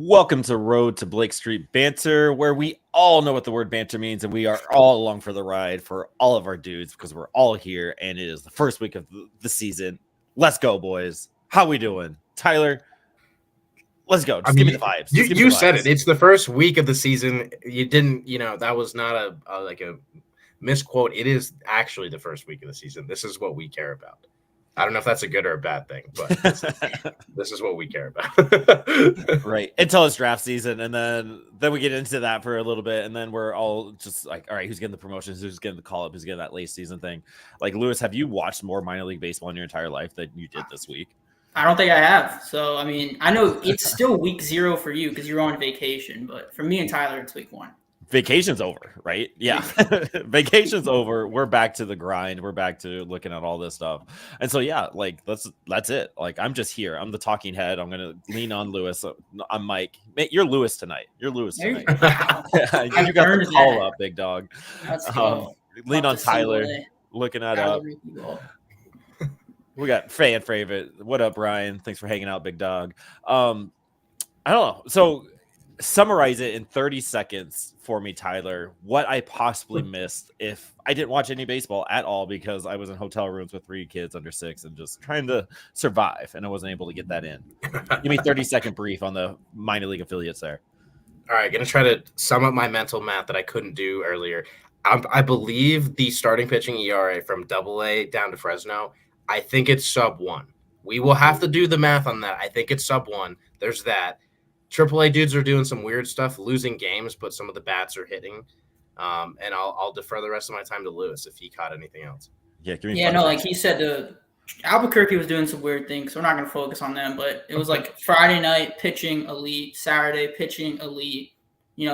Welcome to Road to Blake Street Banter, where we all know what the word banter means, and we are all along for the ride for all of our dudes because we're all here, and it is the first week of the season. Let's go, boys. How we doing, Tyler? Let's go. Just give me the vibes. You said it. It's the first week of the season. You didn't, that was not a misquote. It is actually the first week of the season. This is what we care about. I don't know if that's a good or a bad thing, but this is what we care about. Right. Until it's draft season, and then we get into that for a little bit, and then we're all just like, all right, who's getting the promotions, who's getting the call-up, who's getting that late season thing. Like, Lewis, have you watched more minor league baseball in your entire life than you did this week? I don't think I have. So, I mean, I know it's still week 0 for you because you're on vacation, but for me and Tyler, it's week 1. Vacation's over, right? Yeah. Vacation's over. We're back to the grind. We're back to looking at all this stuff. And so, yeah, like that's it. Like, I'm just here. I'm the talking head. I'm going to lean on Lewis. I'm Mike. Mate, you're Lewis tonight. You're Lewis tonight. You got the call up, big dog. Let's go. Lean on Tyler. Looking that up. We got fan favorite. What up, Ryan? Thanks for hanging out, big dog. I don't know. So summarize it in 30 seconds for me, Tyler, what I possibly missed if I didn't watch any baseball at all because I was in hotel rooms with 3 kids under 6 and just trying to survive, and I wasn't able to get that in. Give me 30-second brief on the minor league affiliates there. All right, going to try to sum up my mental math that I couldn't do earlier. I believe the starting pitching ERA from AA down to Fresno, I think it's sub 1. We will have to do the math on that. I think it's sub 1. There's that. AAA dudes are doing some weird stuff, losing games, but some of the bats are hitting. And I'll defer the rest of my time to Lewis if he caught anything else. Yeah, give me like he said, Albuquerque was doing some weird things, so we're not going to focus on them. But it was like Friday night pitching elite, Saturday pitching elite.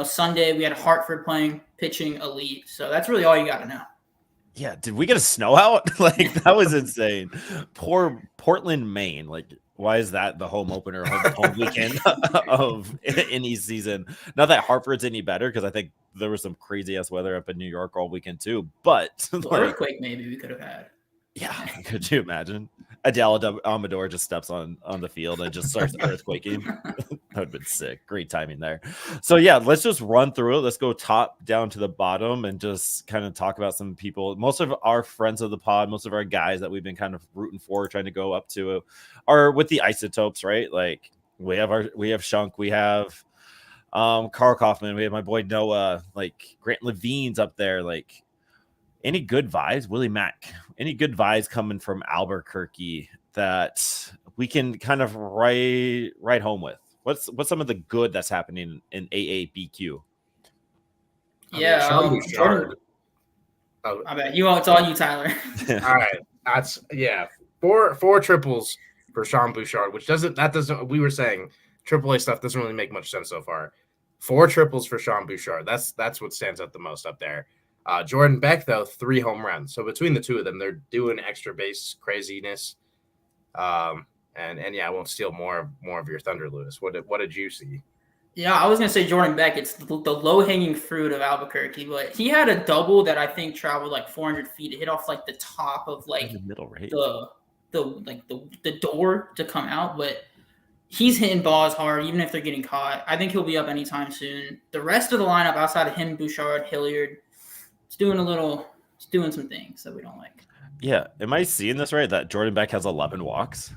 Sunday we had Hartford playing pitching elite. So that's really all you got to know. Yeah, did we get a snow out? Like, that was insane. Poor Portland, Maine. Like, why is that the home opener, home weekend of any season? Not that Hartford's any better, because I think there was some crazy ass weather up in New York all weekend too. But earthquake maybe we could have had. Yeah, could you imagine? Adele Amador just steps on the field and just starts earthquaking. That would have been sick. Great timing there. So yeah, let's just run through it. Let's go top down to the bottom and just kind of talk about some people. Most of our friends of the pod, most of our guys that we've been kind of rooting for, trying to go up to, are with the Isotopes, right? Like we have Shunk, we have Carl Kaufman, we have my boy Noah, like Grant Levine's up there, like. Any good vibes, Willie Mack? Any good vibes coming from Albuquerque that we can kind of write home with? What's some of the good that's happening in AABQ? Yeah, Jordan. I bet it's all you, Tyler. All right, that's four triples for Sean Bouchard, which doesn't. We were saying AAA stuff doesn't really make much sense so far. 4 triples for Sean Bouchard. That's what stands out the most up there. Jordan Beck, though, 3 home runs. So between the two of them, they're doing extra base craziness. And yeah, I won't steal more of your thunder, Lewis. What did you see? Yeah, I was gonna say Jordan Beck. It's the low hanging fruit of Albuquerque, but he had a double that I think traveled like 400 feet. It hit off like the top of like the middle, right? The door to come out, but. He's hitting balls hard, even if they're getting caught. I think he'll be up anytime soon. The rest of the lineup, outside of him, Bouchard, Hilliard, it's doing some things that we don't like. Yeah. Am I seeing this right? That Jordan Beck has 11 walks?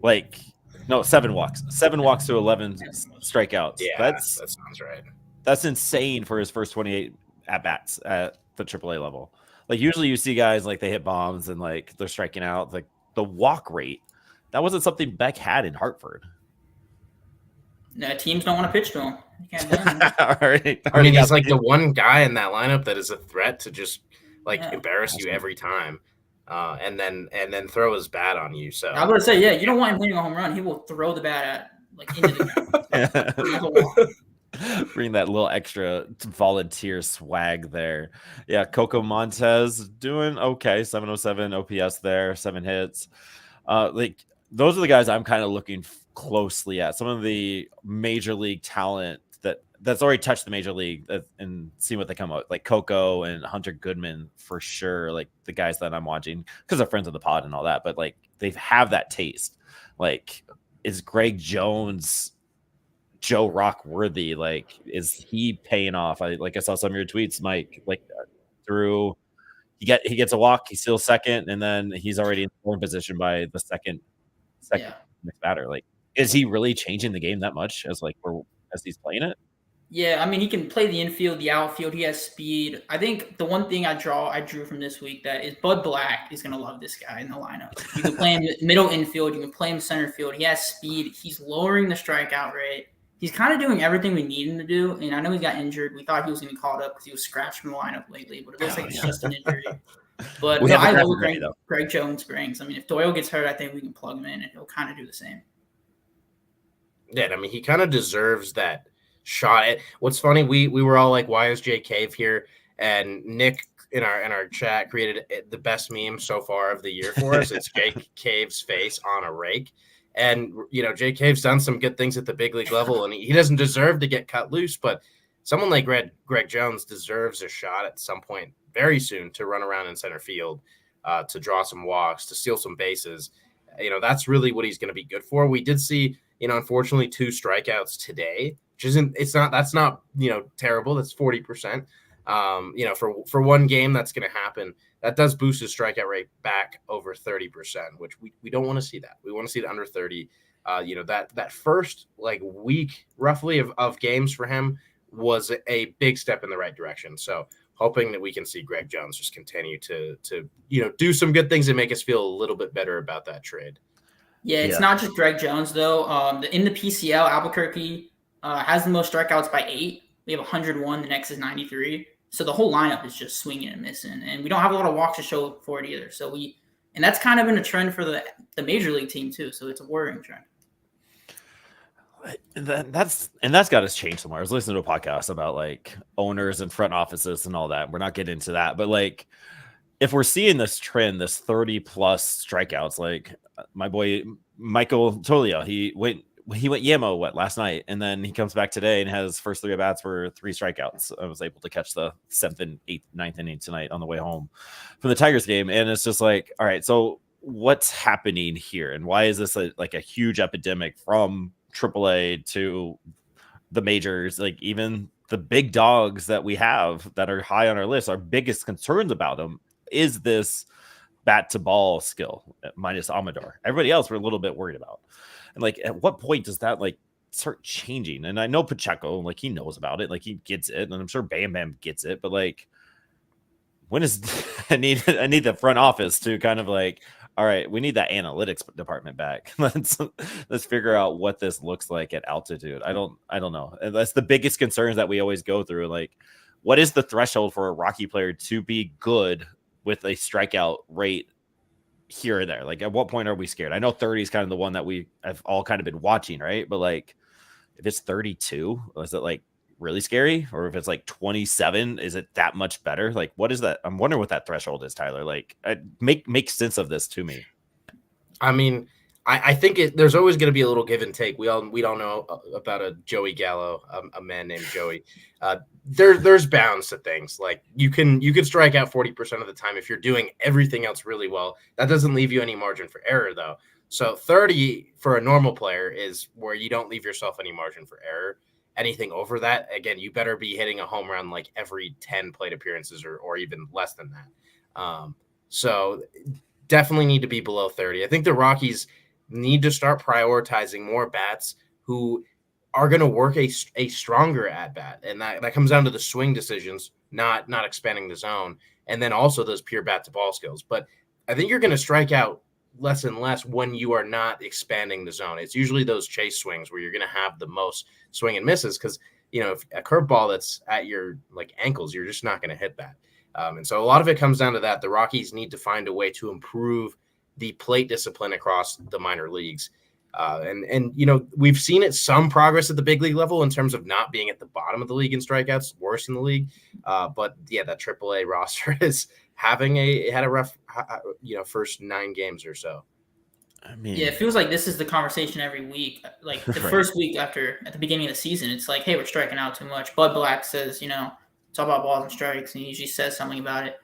Like, no, 7 walks. 7 walks to 11 strikeouts. Yeah, that sounds right. That's insane for his first 28 at-bats at the AAA level. Like, usually you see guys, like, they hit bombs and, like, they're striking out. Like, the walk rate, that wasn't something Beck had in Hartford. No, teams don't want to pitch to him. I mean, he's like the one guy in that lineup that is a threat to just embarrass you every time, and then throw his bat on you. So I would say, you don't want him hitting a home run. He will throw the bat into the ground. Bring that little extra volunteer swag there. Yeah, Coco Montez doing okay. 707 OPS there, 7 hits. Those are the guys I'm kind of looking closely at. Some of the major league talent that's already touched the major league and see what they come out like Coco and Hunter Goodman for sure. Like the guys that I'm watching because they're friends of the pod and all that, but like they have that taste. Like, is Greg Jones Joe Rock worthy? Like, is he paying off? I saw some of your tweets, Mike. Like through he gets a walk, he's still second, and then he's already in scoring position by the second next batter. Like, is he really changing the game that much as he's playing it? Yeah, I mean, he can play the infield, the outfield. He has speed. I think the one thing I drew from this week that is Bud Black is going to love this guy in the lineup. You can play him middle infield. You can play him center field. He has speed. He's lowering the strikeout rate. He's kind of doing everything we need him to do. And I know he got injured. We thought he was going to be called up because he was scratched from the lineup lately, but it looks like it's just an injury. But no, I love what Greg Jones brings. I mean, if Doyle gets hurt, I think we can plug him in and he'll kind of do the same. Yeah, I mean, he kind of deserves that shot. What's funny, we were all like, why is Jay Cave here? And Nick in our chat created the best meme so far of the year for us. It's Jay Cave's face on a rake. And, Jay Cave's done some good things at the big league level, and he doesn't deserve to get cut loose, but someone like Greg Jones deserves a shot at some point very soon to run around in center field, to draw some walks, to steal some bases. That's really what he's going to be good for. We did see, unfortunately 2 strikeouts today, which that's not terrible. That's 40%. For one game, that's going to happen. That does boost his strikeout rate back over 30%, which we don't want to see that. We want to see it under 30. That first week roughly of games for him was a big step in the right direction. So hoping that we can see Greg Jones just continue to do some good things and make us feel a little bit better about that trade. Yeah, it's not just Greg Jones though. In the PCL, Albuquerque has the most strikeouts by 8. We have 101. The next is 93. So the whole lineup is just swinging and missing, and we don't have a lot of walks to show for it either. So and that's kind of been a trend for the major league team too. So it's a worrying trend. That's got to change somewhere. I was listening to a podcast about owners and front offices and all that. We're not getting into that, but if we're seeing this trend, this 30 plus strikeouts, my boy Michael Tolio, he went Yamo last night, and then he comes back today and has first 3 at bats for 3 strikeouts. I was able to catch the 7th and 8th, 9th inning tonight on the way home from the Tigers game, and it's just all right, so what's happening here, and why is this a huge epidemic from AAA to the majors? Even the big dogs that we have that are high on our list, our biggest concerns about them is this bat to ball skill minus Amador. Everybody else we're a little bit worried about. And at what point does that start changing? And I know Pacheco, he knows about it, he gets it, and I'm sure Bam Bam gets it, but when is I need the front office to kind of all right, we need that analytics department back. Let's figure out what this looks like at altitude. I don't know. And that's the biggest concerns that we always go through. What is the threshold for a Rocky player to be good with a strikeout rate here and there? At what point are we scared? I know 30 is kind of the one that we have all kind of been watching, right? But if it's 32, is it really scary? Or if it's 27, is it that much better? What is that? I'm wondering what that threshold is, Tyler. Make sense of this to me. I mean, I think there's always going to be a little give and take. We all know about a Joey Gallo, a man named Joey. There's bounds to things. You can strike out 40% of the time if you're doing everything else really well. That doesn't leave you any margin for error, though. So 30 for a normal player is where you don't leave yourself any margin for error. Anything over that, again, you better be hitting a home run every 10 plate appearances or even less than that. So definitely need to be below 30. I think the Rockies need to start prioritizing more bats who are going to work a stronger at bat. And that comes down to the swing decisions, not expanding the zone. And then also those pure bat to ball skills. But I think you're going to strike out less and less when you are not expanding the zone. It's usually those chase swings where you're going to have the most swing and misses. Cause if a curveball that's at your ankles, you're just not going to hit that. And so a lot of it comes down to that. The Rockies need to find a way to improve the plate discipline across the minor leagues. And we've seen some progress at the big league level in terms of not being at the bottom of the league in strikeouts, worse in the league. But yeah, that AAA roster is had a rough, first 9 games or so. I mean, yeah, it feels like this is the conversation every week. The first week at the beginning of the season, it's hey, we're striking out too much. Bud Black says, it's all about balls and strikes, and he usually says something about it.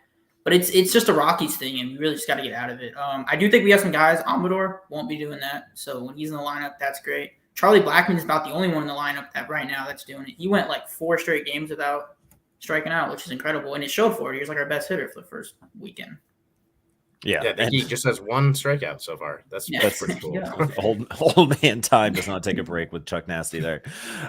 But it's just a Rockies thing, and we really just got to get out of it. I do think we have some guys. Amador won't be doing that. So when he's in the lineup, that's great. Charlie Blackmon is about the only one in the lineup that right now that's doing it. He went like 4 straight games without striking out, which is incredible, and it showed for it. He was like our best hitter for the first weekend. Yeah, I think he just has 1 strikeout so far. That's pretty cool. Yeah. Old man time does not take a break with Chuck Nasty there.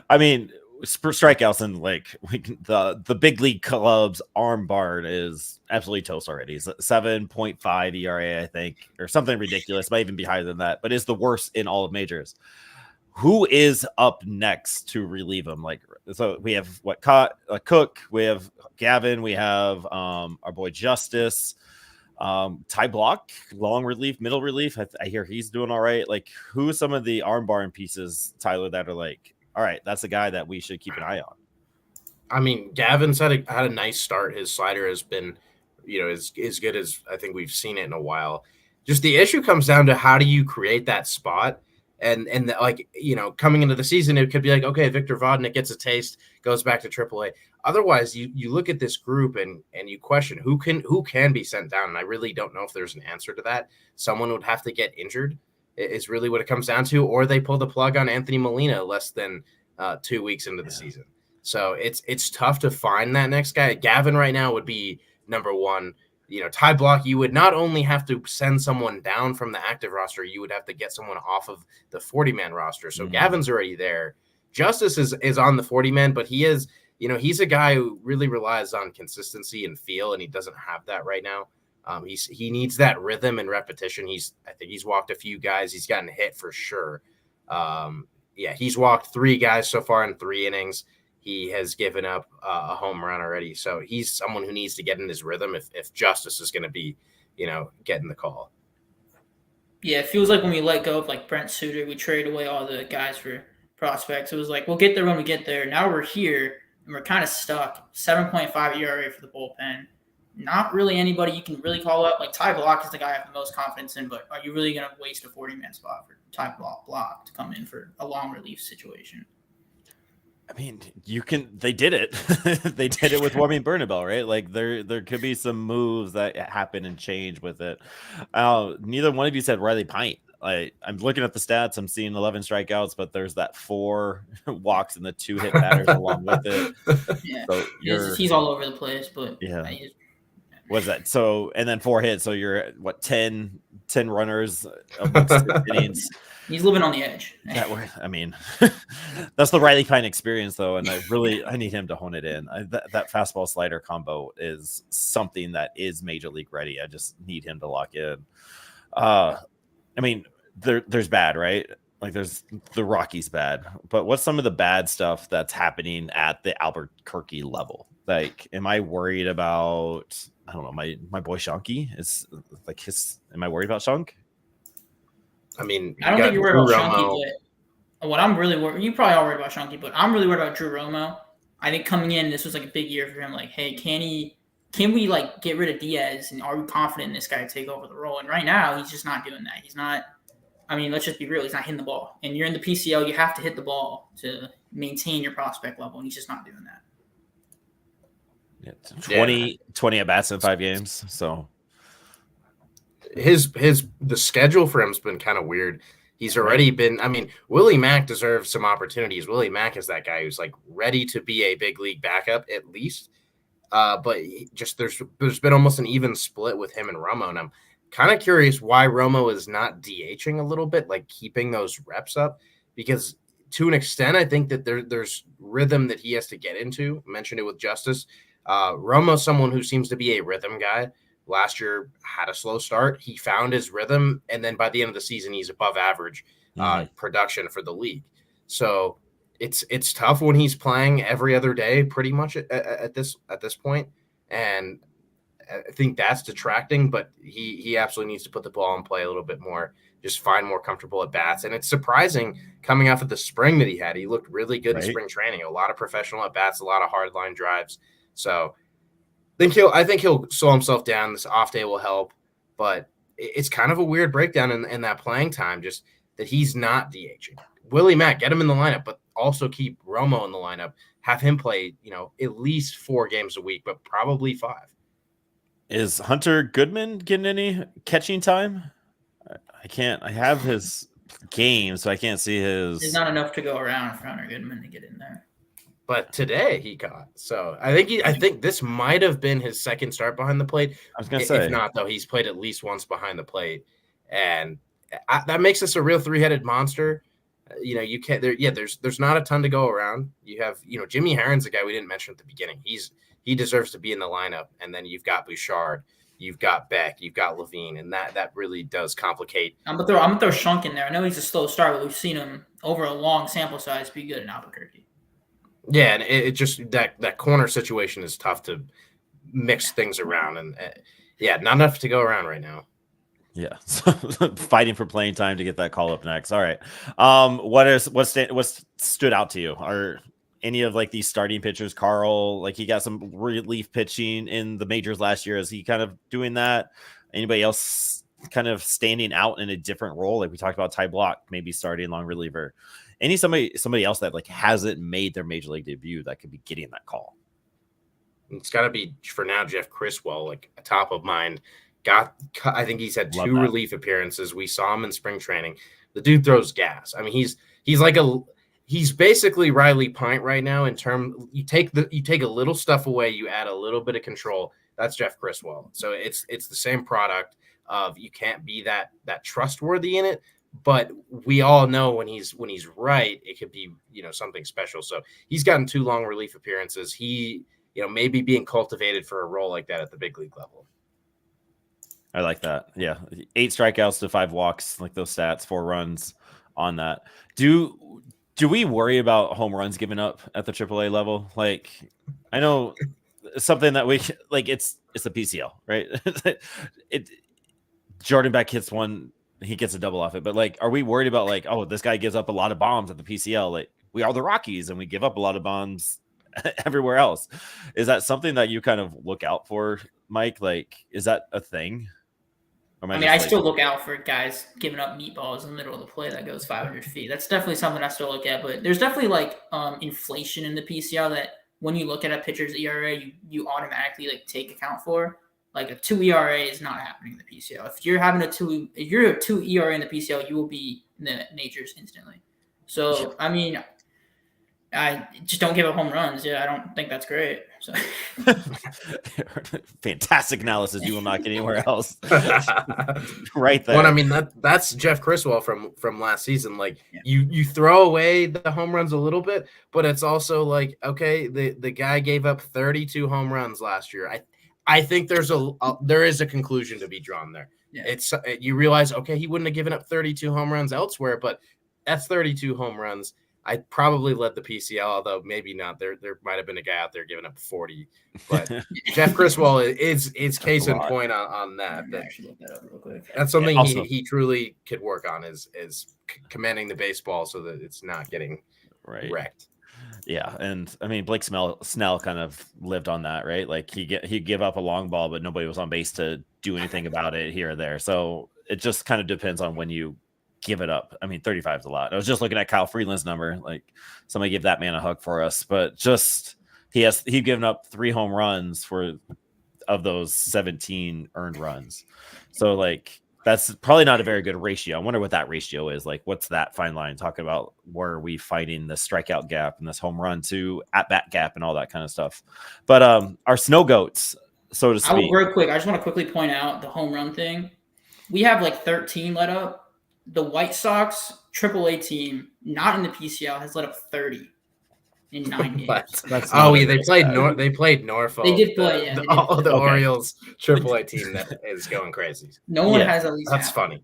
I mean, strikeouts and like the big league clubs arm bar is absolutely toast already. It's 7.5 ERA, I think, or something ridiculous. Might even be higher than that, but is the worst in all of majors. Who is up next to relieve him? Like, so we have Cook, we have Gavin, we have our boy Justice. Ty Block, long relief, middle relief. I hear he's doing all right. Like, who are some of the arm barring pieces, Tyler, that are like, all right, that's a guy that we should keep an eye on? I mean, Gavin's had a nice start. His slider has been, as good as I think we've seen it in a while. Just the issue comes down to how do you create that spot? And like, coming into the season, it could be like, okay, Victor Vodnik gets a taste, goes back to AAA. Otherwise, you look at this group and you question who can be sent down. And I really don't know if there's an answer to that. Someone would have to get injured is really what it comes down to, or they pull the plug on Anthony Molina less than 2 weeks into the season. So it's tough to find that next guy. Gavin right now would be number one. Ty Block, you would not only have to send someone down from the active roster, you would have to get someone off of the 40-man roster. So Gavin's already there. Justice is on the 40-man, but he is, he's a guy who really relies on consistency and feel, and he doesn't have that right now. He needs that rhythm and repetition. I think he's walked a few guys. He's gotten hit for sure. He's walked 3 guys so far in 3 innings. He has given up a home run already. So he's someone who needs to get in his rhythm if Justice is going to be, getting the call. Yeah, it feels like when we let go of like Brent Suter, we traded away all the guys for prospects. It was like, we'll get there when we get there. Now we're here and we're kind of stuck. 7.5 ERA for the bullpen. Not really anybody you can really call up. Like Ty Block is the guy I have the most confidence in, but are you really going to waste a 40-man spot for Ty Block to come in for a long relief situation? I mean, they did it. They did it with Warming Bernabel, right? Like there could be some moves that happen and change with it. Neither one of you said Riley Pint. I'm looking at the stats. I'm seeing 11 strikeouts, but there's that 4 walks and the 2 hit batters along with it. Yeah, so he's all over the place, but yeah. What's that? So, and then 4 hits. So you're at, what, 10 runners amongst 6 innings. He's living on the edge. That's the Riley Pint experience, though, and I need him to hone it in. That fastball slider combo is something that is major league ready. I just need him to lock in. There's bad, right? Like there's the Rockies bad, but what's some of the bad stuff that's happening at the Albuquerque level? Like, am I worried about? I don't know. My boy Shonky is like his. Am I worried about Shonk? I mean, I don't think you're worried about Shonky, but what I'm really worried, you probably are worried about Shonky, but I'm really worried about Drew Romo. I think coming in, this was like a big year for him. Like, hey, can we like get rid of Diaz, and are we confident in this guy to take over the role? And right now, he's just not doing that. He's not. I mean, let's just be real. He's not hitting the ball, and you're in the PCL. You have to hit the ball to maintain your prospect level, and he's just not doing that. Yeah, 20 at bats in 5 games. So. The schedule for him has been kind of weird. He's already been. I mean, Willie Mack deserves some opportunities. Willie Mack is that guy who's like ready to be a big league backup at least. But there's been almost an even split with him and Romo, and I'm kind of curious why Romo is not DHing a little bit, like keeping those reps up, because to an extent, I think that there's rhythm that he has to get into. I mentioned it with Justice. Romo's someone who seems to be a rhythm guy. Last year had a slow start. He found his rhythm, and then by the end of the season, he's above average production for the league. So it's tough when he's playing every other day, pretty much at this point. And I think that's detracting. But he absolutely needs to put the ball in play a little bit more, just find more comfortable at bats. And it's surprising coming off of the spring that he had. He looked really good in spring training. A lot of professional at bats, a lot of hard line drives. So. I think he'll slow himself down. This off day will help, but it's kind of a weird breakdown in that playing time, just that he's not DHing. Willie Mack, get him in the lineup, but also keep Romo in the lineup. Have him play, at least 4 games a week, but probably 5. Is Hunter Goodman getting any catching time? I can't. I have his game, so I can't see his. There's not enough to go around for Hunter Goodman to get in there. But today he caught. So I think this might have been his second start behind the plate. I was gonna say, if not, though, he's played at least once behind the plate, and that makes us a real three-headed monster. You can't. There's not a ton to go around. You have, Jimmy Herron's a guy we didn't mention at the beginning. He deserves to be in the lineup, and then you've got Bouchard, you've got Beck, you've got Levine, and that really does complicate. I'm gonna throw Shunk in there. I know he's a slow start, but we've seen him over a long sample size be good in Albuquerque. Yeah, and it just that corner situation is tough to mix things around, and not enough to go around right now. Yeah, fighting for playing time to get that call up next. All right, what stood out to you? Are any of like these starting pitchers, Carl? Like he got some relief pitching in the majors last year. Is he kind of doing that? Anybody else kind of standing out in a different role? Like we talked about Ty Block, maybe starting long reliever. Somebody else that like hasn't made their major league debut that could be getting that call? It's got to be for now Jeff Criswell, like top of mind. I think he's had two relief appearances. We saw him in spring training. The dude throws gas. I mean, he's basically Riley Pint right now in term. You take a little stuff away, you add a little bit of control. That's Jeff Criswell. So it's the same product of you can't be that trustworthy in it. But we all know when he's right, it could be, something special. So he's gotten 2 long relief appearances. He, maybe being cultivated for a role like that at the big league level. I like that. Yeah. 8 strikeouts to 5 walks, like those stats, 4 runs on that. Do we worry about home runs given up at the AAA level? Like, I know something that we like, it's the PCL, right? Jordan Beck hits one, he gets a double off it, but like, are we worried about like, oh, this guy gives up a lot of bombs at the PCL? Like we are the Rockies and we give up a lot of bombs everywhere else. Is that something that you kind of look out for, Mike? Like, is that a thing? I still look out for guys giving up meatballs in the middle of the play that goes 500 feet. That's definitely something I still look at, but there's definitely like inflation in the PCL that when you look at a pitcher's ERA, you automatically like take account for. Like a 2 ERA is not happening in the PCL. If you're having a 2 ERA in the PCL, you will be in the majors instantly. So, I mean, I just don't give up home runs. Yeah, I don't think that's great. So. Fantastic analysis. You will not get anywhere else. Right there. Well, I mean, that's Jeff Criswell from last season. Like you throw away the home runs a little bit, but it's also like, okay, the guy gave up 32 home runs last year. I think there is a conclusion to be drawn there. Yeah. It's you realize, okay, he wouldn't have given up 32 home runs elsewhere, but that's 32 home runs. I probably led the PCL, although maybe not. There might have been a guy out there giving up 40, but Jeff Criswell is case in point on that. That's something he truly could work on is commanding the baseball so that it's not getting wrecked. Yeah, and I mean Blake Snell kind of lived on that, right? Like he give up a long ball, but nobody was on base to do anything about it here or there. So it just kind of depends on when you give it up. I mean, 35 is a lot. I was just looking at Kyle Freeland's number. Like somebody give that man a hug for us. But just he's given up 3 home runs of those 17 earned runs. So like that's probably not a very good ratio. I wonder what that ratio is. Like, what's that fine line? Talking about where are we fighting the strikeout gap and this home run to at bat gap and all that kind of stuff. But our snow goats, so to speak. Real quick, I just want to quickly point out the home run thing. We have like 13 let up. The White Sox AAA team, not in the PCL, has let up 30 in 9 games. They played Norfolk. They did play, the Orioles AAA team that is going crazy. No one has at least. That's funny.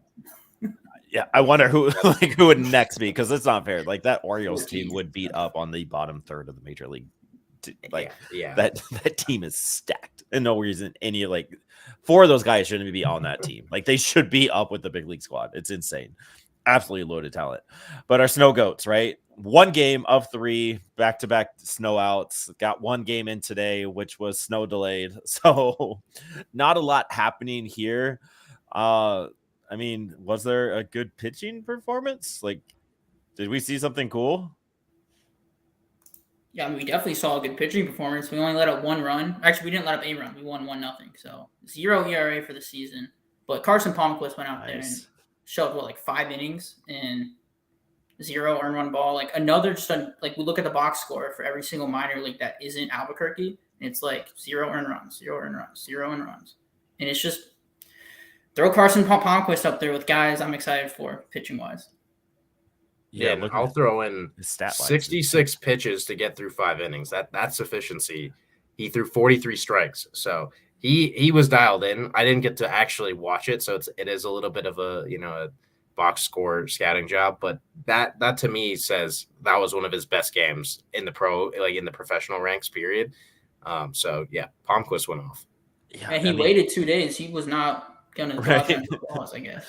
Yeah, I wonder who would next be, because it's not fair. Like that Orioles team would beat up on the bottom third of the major league. That team is stacked, and no reason any 4 of those guys shouldn't be on that team. Like they should be up with the big league squad. It's insane, absolutely loaded talent. But our snow goats, right? 1 game of 3 back-to-back snow outs. Got 1 game in today, which was snow delayed. So not a lot happening here. I mean, was there a good pitching performance? Like, did we see something cool? Yeah, I mean, we definitely saw a good pitching performance. We only let up 1 run. Actually, we didn't let up a run. We won 1-0. So 0 ERA for the season. But Carson Palmquist went out there and showed like 5 innings and 0 earned run ball. Like another just like we look at the box score for every single minor league that isn't Albuquerque, and it's like 0 earned runs, 0 earned runs, 0 earned runs, and it's just throw Carson Palmquist up there with guys I'm excited for pitching wise. Yeah, I'll throw in 66 pitches to get through 5 innings. That's sufficiency. He threw 43 strikes, so he was dialed in. I didn't get to actually watch it, so it is a little bit of a a box score scouting job, but that to me says that was one of his best games in the in the professional ranks period. So yeah, Palmquist went off. Yeah, he waited 2 days. He was not gonna draw them balls, I guess.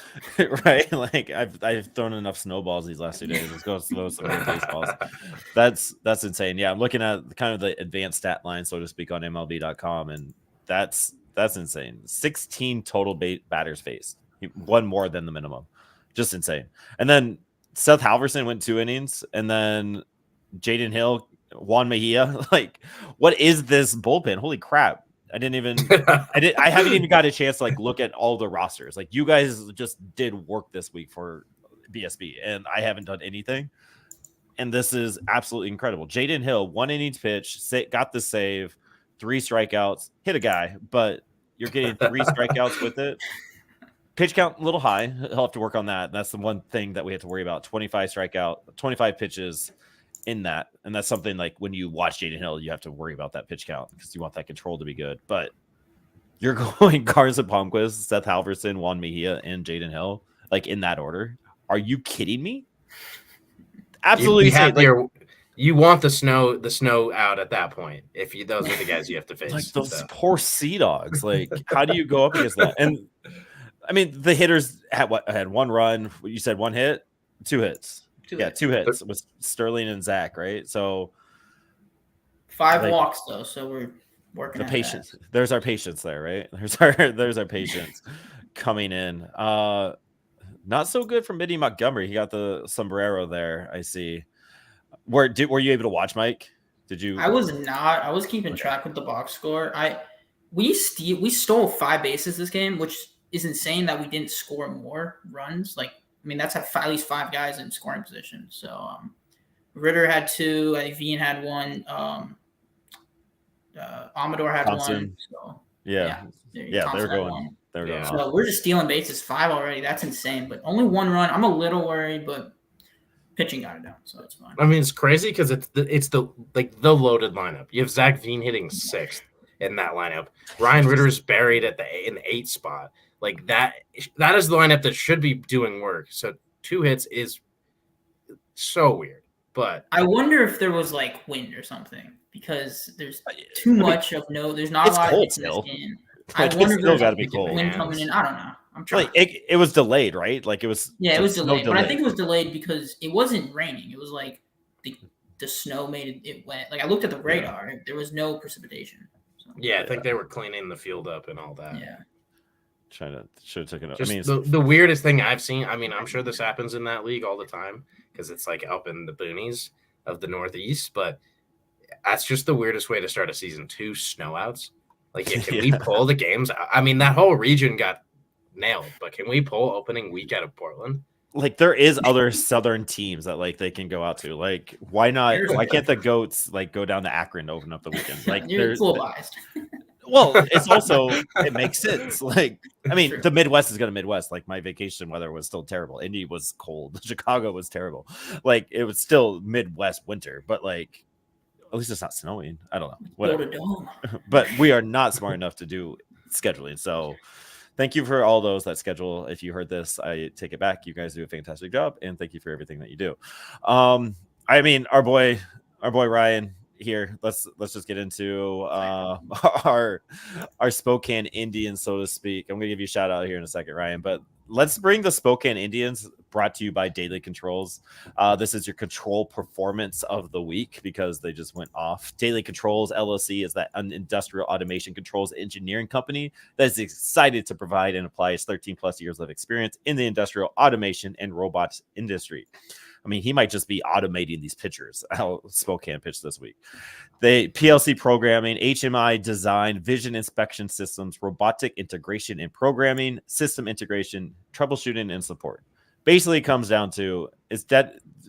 Right, like I've thrown enough snowballs these last 2 days. Let's go throw some more baseballs. That's insane. Yeah, I'm looking at kind of the advanced stat line, so to speak, on MLB.com, and that's insane. 16 total batters faced. He won more than the minimum. Just insane. And then Seth Halverson went 2 innings, and then Jaden Hill, Juan Mejia. Like, what is this bullpen? Holy crap. I haven't even got a chance to like look at all the rosters. Like, you guys just did work this week for BSB, and I haven't done anything. And this is absolutely incredible. Jaden Hill, 1 innings pitch, got the save, 3 strikeouts, hit a guy, but you're getting 3 strikeouts with it. Pitch count a little high. He'll have to work on that. That's the one thing that we have to worry about. 25 pitches in that. And that's something like when you watch Jaden Hill, you have to worry about that pitch count because you want that control to be good. But you're going Carson Palmquist, Seth Halverson, Juan Mejia, and Jaden Hill, like in that order. Are you kidding me? Absolutely. You want the snow out at that point. Those are the guys you have to face. Like those poor Sea Dogs. Like, how do you go up against that? And I mean, the hitters had 1 run. You said 1 hit, 2 hits. 2 hits with Sterling and Zach, right? So 5 walks though. So we're working. The patience. There's our patience there, right? There's our patience coming in. Not so good from Mitty Montgomery. He got the sombrero there. I see. Were you able to watch, Mike? Did you? I was not. I was keeping track with the box score. We stole 5 bases this game, which is insane that we didn't score more runs. Like, I mean, that's at least 5 guys in scoring position. So Ritter had 2. I think Vian had 1. Amador had Thompson. 1. So yeah, they're going. So we're just stealing bases. 5 already. That's insane. But only 1 run. I'm a little worried, but pitching got it down, so it's fine. I mean, it's crazy because it's the loaded lineup. You have Zach Veen hitting 6th in that lineup. Ryan Ritter's buried in the 8th spot. Like that is the lineup that should be doing work. So 2 hits is so weird. But I wonder if there was like wind or something because there's too much of there's not a lot of hits in this game. I wonder if there's be cold. Wind coming in. I don't know. I'm trying. Like it was delayed, right? Like it was. Yeah, it was delayed. But I think it was delayed because it wasn't raining. It was like the snow made it wet. Like I looked at the radar. Yeah. There was no precipitation. So. Yeah, I think they were cleaning the field up and all that. Yeah. Should have taken it. Just the weirdest thing I've seen. I mean, I'm sure this happens in that league all the time because it's like up in the boonies of the Northeast. But that's just the weirdest way to start a season. 2 snowouts. Like, can we pull the games? I mean, that whole region got nailed. But can we pull opening week out of Portland? Like, there is other southern teams that like they can go out to. Like, why not? Why can't the Goats like go down to Akron to open up the weekend? Like, you're full biased. Well, it's also it makes sense. Like, I mean, the Midwest is gonna Midwest. Like, my vacation weather was still terrible. Indy was cold. Chicago was terrible. Like, it was still Midwest winter, but like, at least it's not snowing. I don't know. Whatever. But we are not smart enough to do scheduling. So, thank you for all those that schedule. If you heard this, I take it back. You guys do a fantastic job, and thank you for everything that you do. I mean, our boy Ryan. Here, let's just get into our Spokane Indians, so to speak. I'm gonna give you a shout out here in a second, Ryan, but let's bring the Spokane Indians, brought to you by Daily Controls. This is your control performance of the week because they just went off. Daily Controls LLC is that industrial automation controls engineering company that is excited to provide and apply its 13 plus years of experience in the industrial automation and robots industry. I mean, he might just be automating these pitchers. How Spokane pitched this week. They PLC programming, HMI design, vision inspection systems, robotic integration and programming, system integration, troubleshooting, and support. basically it comes down to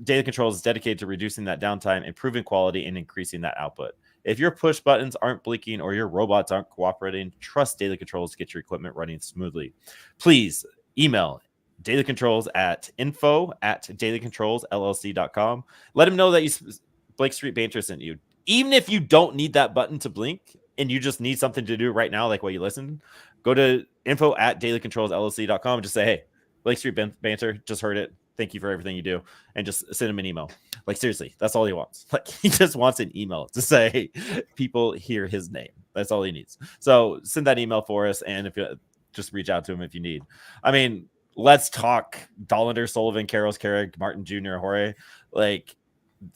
Daily Controls is dedicated to reducing that downtime, improving quality, and increasing that output. If your push buttons aren't blinking or your robots aren't cooperating, trust Daily Controls to get your equipment running smoothly. Please email Daily Controls at info@dailycontrolsllc.com. Let them know that Blake Street Banter sent you. Even if you don't need that button to blink and you just need something to do right now, like while you listen, go to info@dailycontrolsllc.com and just say, hey, Blake Street Banter, just heard it. Thank you for everything you do. And just send him an email. Like, seriously, that's all he wants. Like, he just wants an email to say people hear his name. That's all he needs. So send that email for us. And if you just reach out to him if you need. I mean, let's talk Dollander, Sullivan, Karros, Carrick, Martin Jr., Jorge. Like,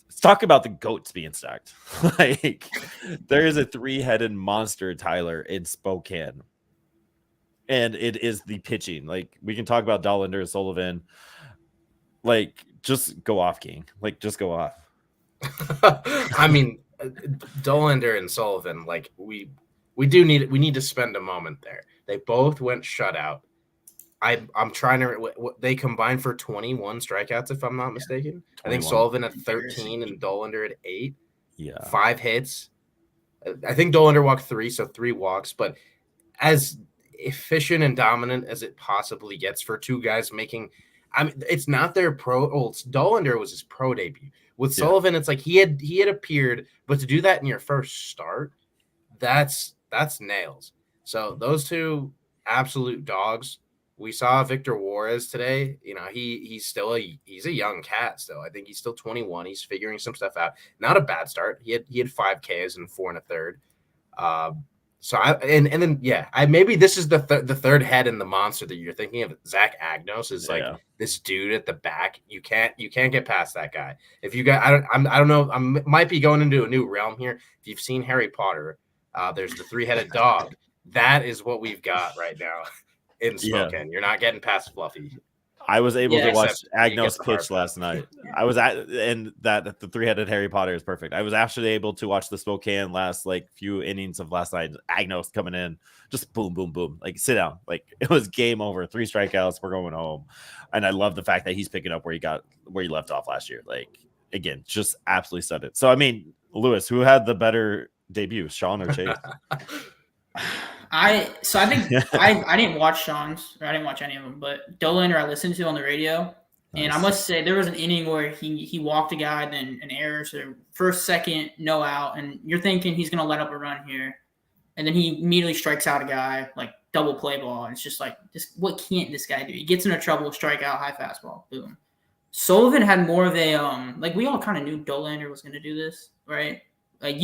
let's talk about the goats being stacked. Like, there is a 3-headed monster, Tyler, in Spokane. And it is the pitching. Like, we can talk about Dollander, Sullivan. Like, just go off, King. Like, just go off. I mean, Dollander and Sullivan, like, we need to spend a moment there. They both went shutout. I'm trying to. They combined for 21 strikeouts, if I'm not mistaken. 21. I think Sullivan at 13 and Dollander at 8. Yeah, 5 hits. I think Dollander walked 3, so 3 walks. But as efficient and dominant as it possibly gets for two guys making. I mean, it's not their pro. Well, Dollander was his pro debut. With Sullivan, it's like he had appeared, but to do that in your first start, that's nails. So those two absolute dogs. We saw Victor Juarez today. You know, he's a young cat still. I think he's still 21. He's figuring some stuff out. Not a bad start. He had 5 Ks and 4 1/3. So maybe this is the third head in the monster that you're thinking of. Zach Agnos is like this dude at the back. You can't get past that guy. If you got, I don't know. I might be going into a new realm here. If you've seen Harry Potter, there's the 3-headed dog. That is what we've got right now in Spokane. Yeah. You're not getting past Fluffy. I was able to watch Agnos pitch last night. I was and the 3-headed Harry Potter is perfect. I was actually able to watch the Spokane last few innings of last night. Agnos coming in, just boom, boom, boom. Like, sit down. Like, it was game over. 3 strikeouts. We're going home. And I love the fact that he's picking up where he left off last year. Like, again, just absolutely stunted. So, I mean, Lewis, who had the better debut, Sean or Chase? I think I didn't watch Sean's, or I didn't watch any of them, but Dollander I listened to on the radio, and I must say there was an inning where he walked a guy, then an error, so first, second, no out, and you're thinking he's gonna let up a run here, and then he immediately strikes out a guy, like double play ball, and it's just like, what can't this guy do? He gets into trouble, strike out, high fastball, boom. Sullivan had more of a like, we all kind of knew Dollander was gonna do this, right? Like,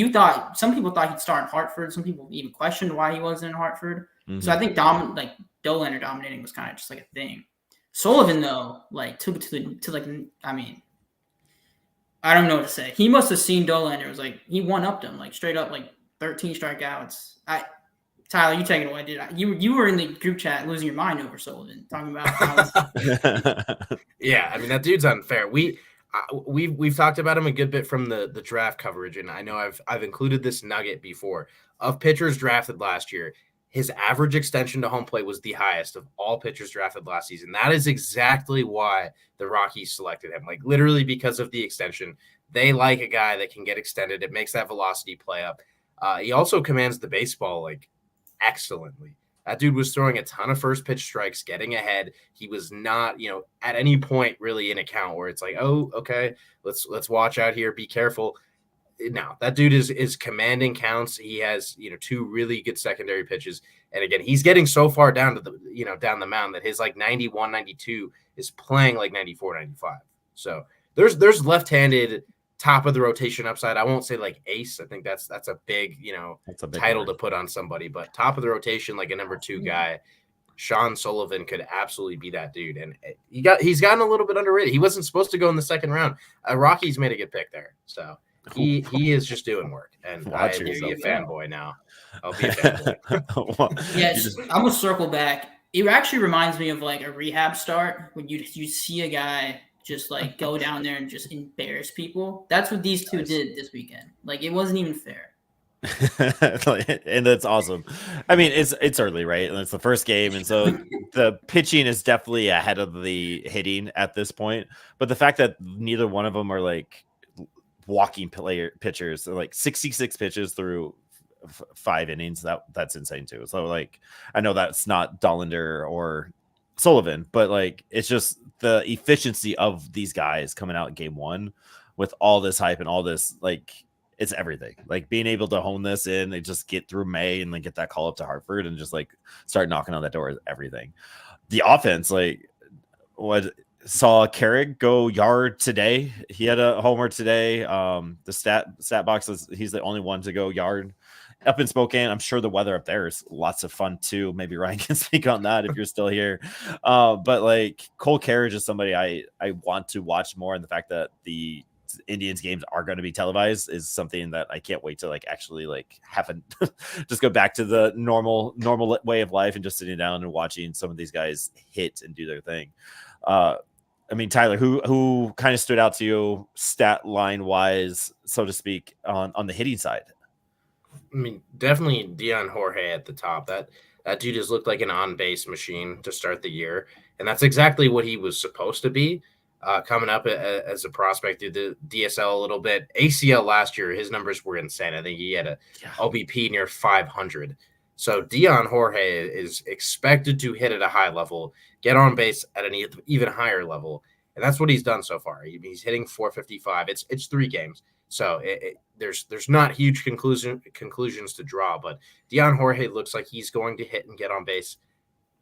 some people thought he'd start in Hartford. Some people even questioned why he wasn't in Hartford. Mm-hmm. So I think Dollander dominating was kind of just like a thing. Sullivan, though, like, took it to like, I mean, I don't know what to say. He must have seen Dollander. It was like, he one-upped him, like, straight up, like, 13 strikeouts. Tyler, you take it away, dude. You were in the group chat losing your mind over Sullivan, talking about how yeah, I mean, that dude's unfair. We've talked about him a good bit from the draft coverage, and I know I've included this nugget before. Of pitchers drafted last year, his average extension to home plate was the highest of all pitchers drafted last season. That is exactly why the Rockies selected him, like, literally because of the extension. They like a guy that can get extended. It makes that velocity play up. He also commands the baseball, like, excellently. That dude was throwing a ton of first pitch strikes, getting ahead. He was not, at any point really in a count where it's like, oh, okay, let's watch out here, be careful. No, that dude is commanding counts. He has, 2 really good secondary pitches. And again, he's getting so far down to the, down the mound that his like 91, 92 is playing like 94, 95. So there's left-handed top of the rotation upside. I won't say like ace. I think that's a big, that's a big title to put on somebody, but top of the rotation, like a number 2 guy, Sean Sullivan could absolutely be that dude. And he's gotten a little bit underrated. He wasn't supposed to go in the second round. Rockies made a good pick there. So he is just doing work. And I'll be a fanboy now. I'll be a fanboy. Yes, I'm going to circle back. It actually reminds me of like a rehab start when you see a guy just like go down there and just embarrass people. That's what these two did this weekend. Like, it wasn't even fair. And that's awesome. I mean, it's early, right? And it's the first game, and so the pitching is definitely ahead of the hitting at this point. But the fact that neither one of them are like walking pitchers, they're like 66 pitches through 5 innings. That's insane too. So like, I know that's not Dollander or Sullivan, but like, it's just the efficiency of these guys coming out in game 1 with all this hype and all this, like, it's everything. Like being able to hone this in and just get through May and then get that call up to Hartford and just like start knocking on that door is everything. The offense, like, saw Carrick go yard today. He had a homer today. The stat box is he's the only one to go yard up in Spokane. I'm sure the weather up there is lots of fun too. Maybe Ryan can speak on that if you're still here. But like Cole Carriage is somebody I want to watch more, and the fact that the Indians games are going to be televised is something that I can't wait to like actually like have a just go back to the normal way of life and just sitting down and watching some of these guys hit and do their thing. I mean, Tyler, who kind of stood out to you stat line wise, so to speak, on the hitting side? I mean, definitely Dion Jorge at the top. That dude has looked like an on-base machine to start the year, and that's exactly what he was supposed to be. Coming up as a prospect through the DSL a little bit. ACL last year, his numbers were insane. I think he had a OBP near 500. So Dion Jorge is expected to hit at a high level, get on base at an even higher level, and that's what he's done so far. He's hitting 455. It's 3 games, so there's not huge conclusions to draw. But Dion Jorge looks like he's going to hit and get on base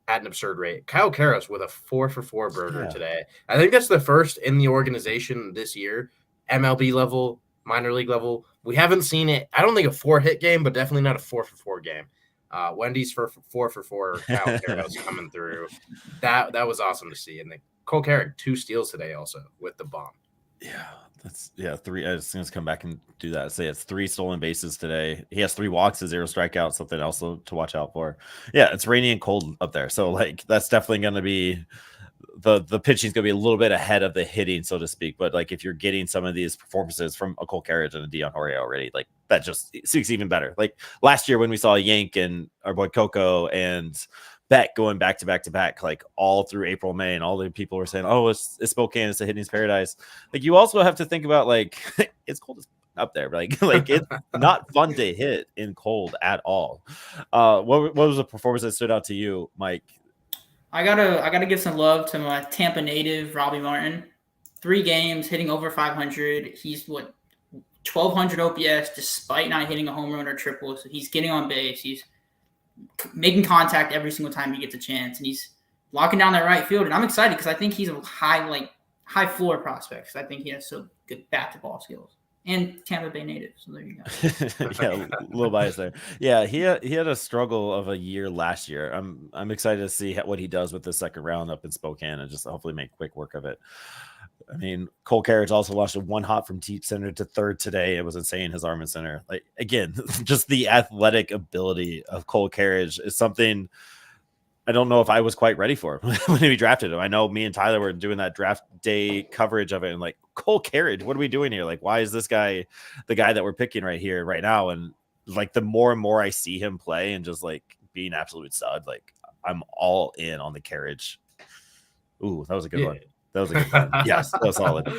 at an absurd rate. Kyle Karros with a 4-for-4 burger today. I think that's the first in the organization this year, MLB level, minor league level. We haven't seen it. I don't think a 4-hit game, but definitely not a 4-for-4 game. Wendy's for 4-for-4. Kyle Karros coming through. That was awesome to see. And Cole Carrick 2 steals today also with the bomb. Yeah. That's 3. I was going to come back and do that. Say it's 3 stolen bases today. He has 3 walks, 0 strikeouts, something else to watch out for. Yeah, it's rainy and cold up there. So like that's definitely going to be the pitching is going to be a little bit ahead of the hitting, so to speak. But like if you're getting some of these performances from a Cole Carriage and a Dion Jorge already, like that just speaks even better. Like last year when we saw Yank and our boy Coco and Beck going back to back, like all through April, May, and all the people were saying, "Oh, it's Spokane, it's a hitting's paradise." Like you also have to think about like it's cold up there, like it's not fun to hit in cold at all. What was the performance that stood out to you, Mike? I gotta give some love to my Tampa native Robbie Martin. 3 games hitting over 500. He's 1,200 OPS despite not hitting a home run or triple. So he's getting on base. He's making contact every single time he gets a chance, and he's locking down that right field. And I'm excited because I think he's a high floor prospect. Because I think he has so good bat to ball skills and Tampa Bay native. So there you go. Yeah, a little bias there. Yeah, he had a struggle of a year last year. I'm excited to see what he does with the second round up in Spokane and just hopefully make quick work of it. I mean, Cole Carriage also launched a 1 hop from deep center to third today. It was insane. His arm in center. Like again, just the athletic ability of Cole Carriage is something I don't know if I was quite ready for when we drafted him. I know me and Tyler were doing that draft day coverage of it, and like Cole Carriage, what are we doing here? Like, why is this guy the guy that we're picking right here, right now? And like the more and more I see him play and just like be an absolute stud, like I'm all in on the Carriage. Ooh, that was a good one. That was a good one. Yes, that was solid.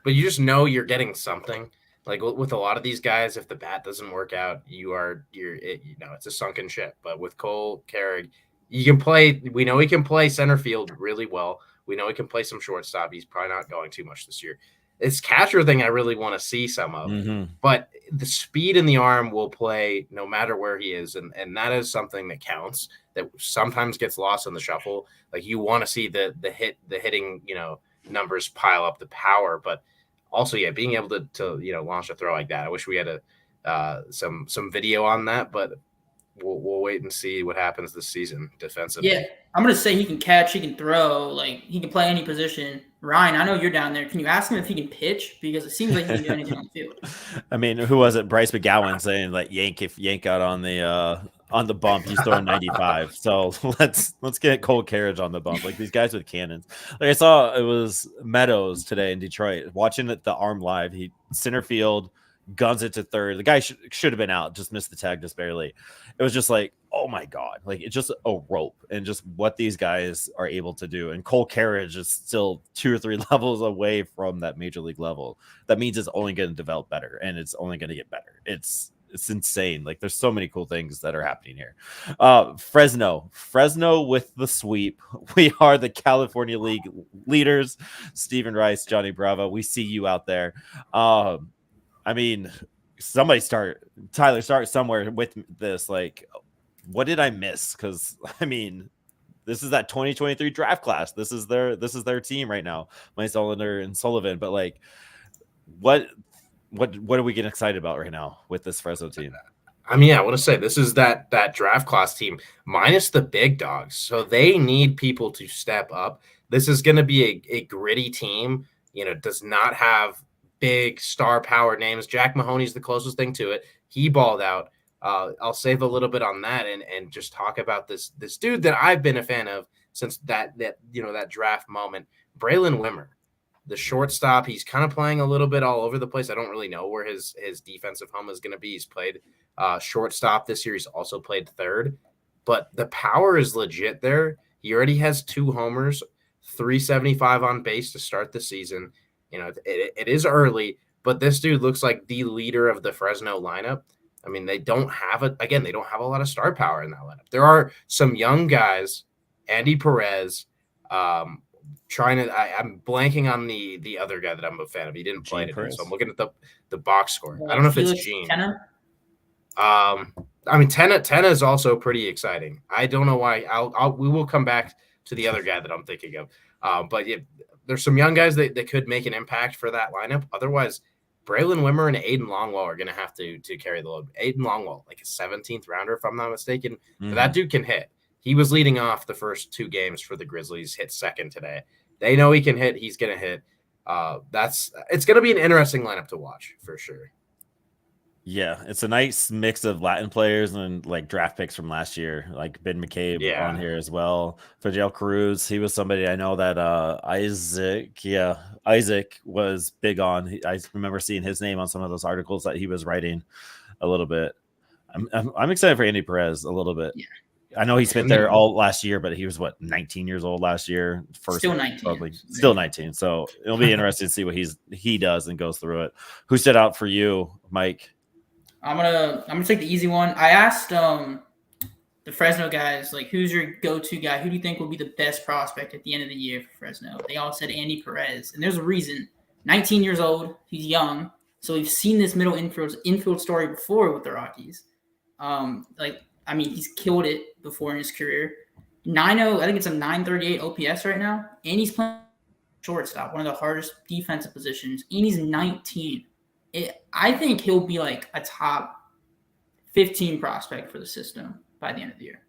But you just know you're getting something. Like with a lot of these guys, if the bat doesn't work out, it's a sunken ship. But with Cole Carrick, you can play. We know he can play center field really well. We know he can play some shortstop. He's probably not going too much this year. It's catcher thing I really want to see some of. Mm-hmm. But the speed in the arm will play no matter where he is, and that is something that counts. That sometimes gets lost in the shuffle. Like you want to see the hitting numbers pile up the power, but also being able to launch a throw like that. I wish we had some video on that, but we'll wait and see what happens this season defensively. Yeah, I'm gonna say he can catch, he can throw, like he can play any position. Ryan, I know you're down there. Can you ask him if he can pitch? Because it seems like he can do anything on the field. I mean, who was it? Bryce McGowan saying like if Yank got on the bump, he's throwing 95. So let's get Cole Carriage on the bump. Like these guys with cannons. Like I saw it was Meadows today in Detroit. Watching the arm live, he center field guns it to third. The guy should have been out, just missed the tag just barely. It was just like, oh oh my God, like it's just a rope, and just what these guys are able to do. And Cole Carriage is still 2 or 3 levels away from that major league level. That means it's only going to develop better, and it's only going to get better. It's insane. Like there's so many cool things that are happening here. Fresno with the sweep. We are the California League leaders. Stephen Rice, Johnny Bravo. We see you out there. I mean, somebody start somewhere with this. Like, what did I miss? Because I mean, this is that 2023 draft class. This is their team right now. Mike Zollander and Sullivan. But like, what are we getting excited about right now with this Fresno team? I mean, I want to say this is that draft class team minus the big dogs. So they need people to step up. This is going to be a gritty team. You know, does not have big star power names. Jack Mahoney's the closest thing to it. He balled out. I'll save a little bit on that and just talk about this dude that I've been a fan of since that draft moment, Braylon Wimmer. The shortstop, he's kind of playing a little bit all over the place. I don't really know where his defensive home is going to be. He's played shortstop this year. He's also played third, but the power is legit there. He already has 2 homers, 375 on base to start the season. You know, it is early, but this dude looks like the leader of the Fresno lineup. I mean, they don't have a lot of star power in that lineup. There are some young guys, Andy Perez, I'm blanking on the other guy that I'm a fan of. He didn't play today, so I'm looking at the box score. I don't know if it's Gene. Tenna? I mean, Tenna is also pretty exciting. I don't know why. We will come back to the other guy that I'm thinking of. But yeah, there's some young guys that could make an impact for that lineup. Otherwise, Braylon Wimmer and Aiden Longwell are going to have to carry the load. Aiden Longwell, like a 17th rounder, if I'm not mistaken. Mm-hmm. That dude can hit. He was leading off the first 2 games for the Grizzlies, hit second today. They know he can hit. He's going to hit. It's going to be an interesting lineup to watch for sure. Yeah, it's a nice mix of Latin players and like draft picks from last year, like Ben McCabe on here as well. Fidel Cruz, he was somebody I know that Isaac was big on. I remember seeing his name on some of those articles that he was writing a little bit. I'm excited for Andy Perez a little bit. Yeah. I know he spent there all last year, but he was 19 years old last year. Still 19. Still 19. So it'll be interesting to see what he does and goes through it. Who stood out for you, Mike? I'm gonna take the easy one. I asked the Fresno guys, like, who's your go-to guy? Who do you think will be the best prospect at the end of the year for Fresno? They all said Andy Perez, and there's a reason. 19 years old, he's young, so we've seen this middle infield story before with the Rockies. He's killed it before in his career. 9.0, I think it's a 938 OPS right now, and he's playing shortstop, one of the hardest defensive positions, and he's 19. I think he'll be like a top 15 prospect for the system by the end of the year.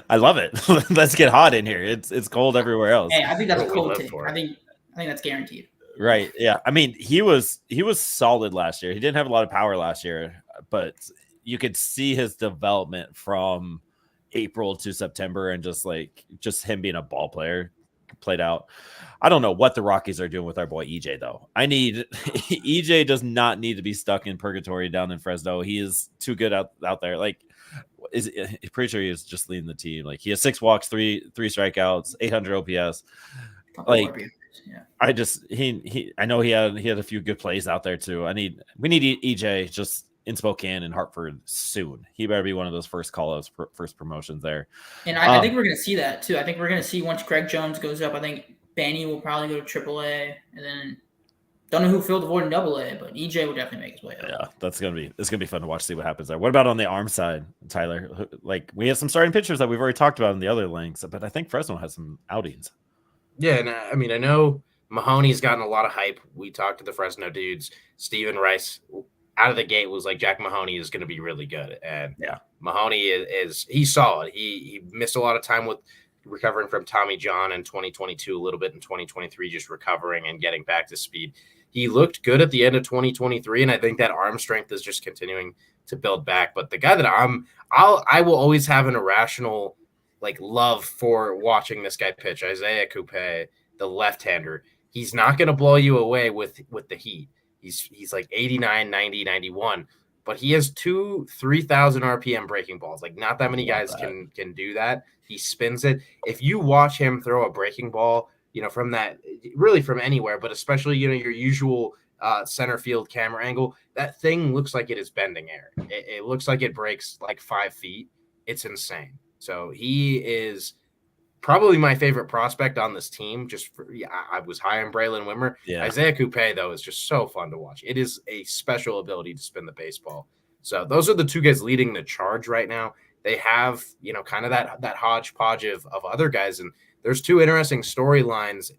I love it. Let's get hot in here. It's cold everywhere else. Hey, I think that's a cold take. I think that's guaranteed. Right. Yeah. I mean, he was solid last year. He didn't have a lot of power last year, but you could see his development from April to September, and just him being a ball player played out. I don't know what the Rockies are doing with our boy EJ though. EJ does not need to be stuck in purgatory down in Fresno. He is too good out there. Like, pretty sure he is just leading the team. Like, he has 6 walks, 3 strikeouts, 800 OPS. Like, yeah. I know he had a few good plays out there too. We need EJ just in Spokane and Hartford soon. He better be one of those first call-ups, first promotions there. And I think we're going to see that too. I think we're going to see once Craig Jones goes up, I think Benny will probably go to AAA, and then don't know who filled the void in AA, but EJ will definitely make his way up. Yeah, it's gonna be fun to watch, see what happens there. What about on the arm side, Tyler? Like, we have some starting pitchers that we've already talked about in the other links, but I think Fresno has some outings. Yeah, and I mean, I know Mahoney's gotten a lot of hype. We talked to the Fresno dudes. Stephen Rice out of the gate was like, Jack Mahoney is going to be really good, and yeah, Mahoney he's solid. He missed a lot of time with recovering from Tommy John in 2022, a little bit in 2023, just recovering and getting back to speed. He looked good at the end of 2023, and I think that arm strength is just continuing to build back. But the guy that I will always have an irrational love for watching this guy pitch, Isaiah Coupe, the left-hander. He's not going to blow you away with the heat. He's like 89, 90, 91. but he has 3,000 RPM breaking balls. Like not that many guys can do that. He spins it. If you watch him throw a breaking ball, from that, really from anywhere, but especially, your usual center field camera angle, that thing looks like it is bending air. It looks like it breaks like 5 feet. It's insane. So he is probably my favorite prospect on this team. I was high on Braylon Wimmer. Yeah. Isaiah Coupe, though, is just so fun to watch. It is a special ability to spin the baseball. So those are the two guys leading the charge right now. They have, kind of that hodgepodge of other guys. And there's two interesting storylines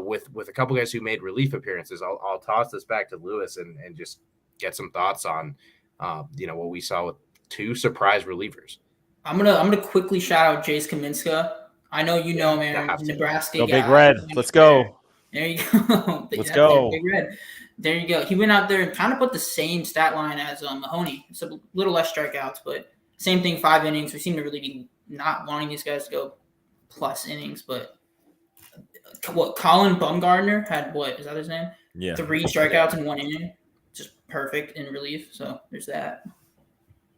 with a couple guys who made relief appearances. I'll toss this back to Lewis and just get some thoughts on, what we saw with two surprise relievers. I'm gonna quickly shout out Jace Kaminska. I know man. Nebraska guy. Big Red. Let's go. There you go. Let's go. Big Red. There you go. He went out there and kind of put the same stat line as Mahoney. It's a little less strikeouts, but same thing, 5 innings. We seem to really be not wanting these guys to go plus innings, but Colin Bumgardner had is that his name? Yeah. 3 strikeouts in 1 inning. Just perfect in relief. So there's that.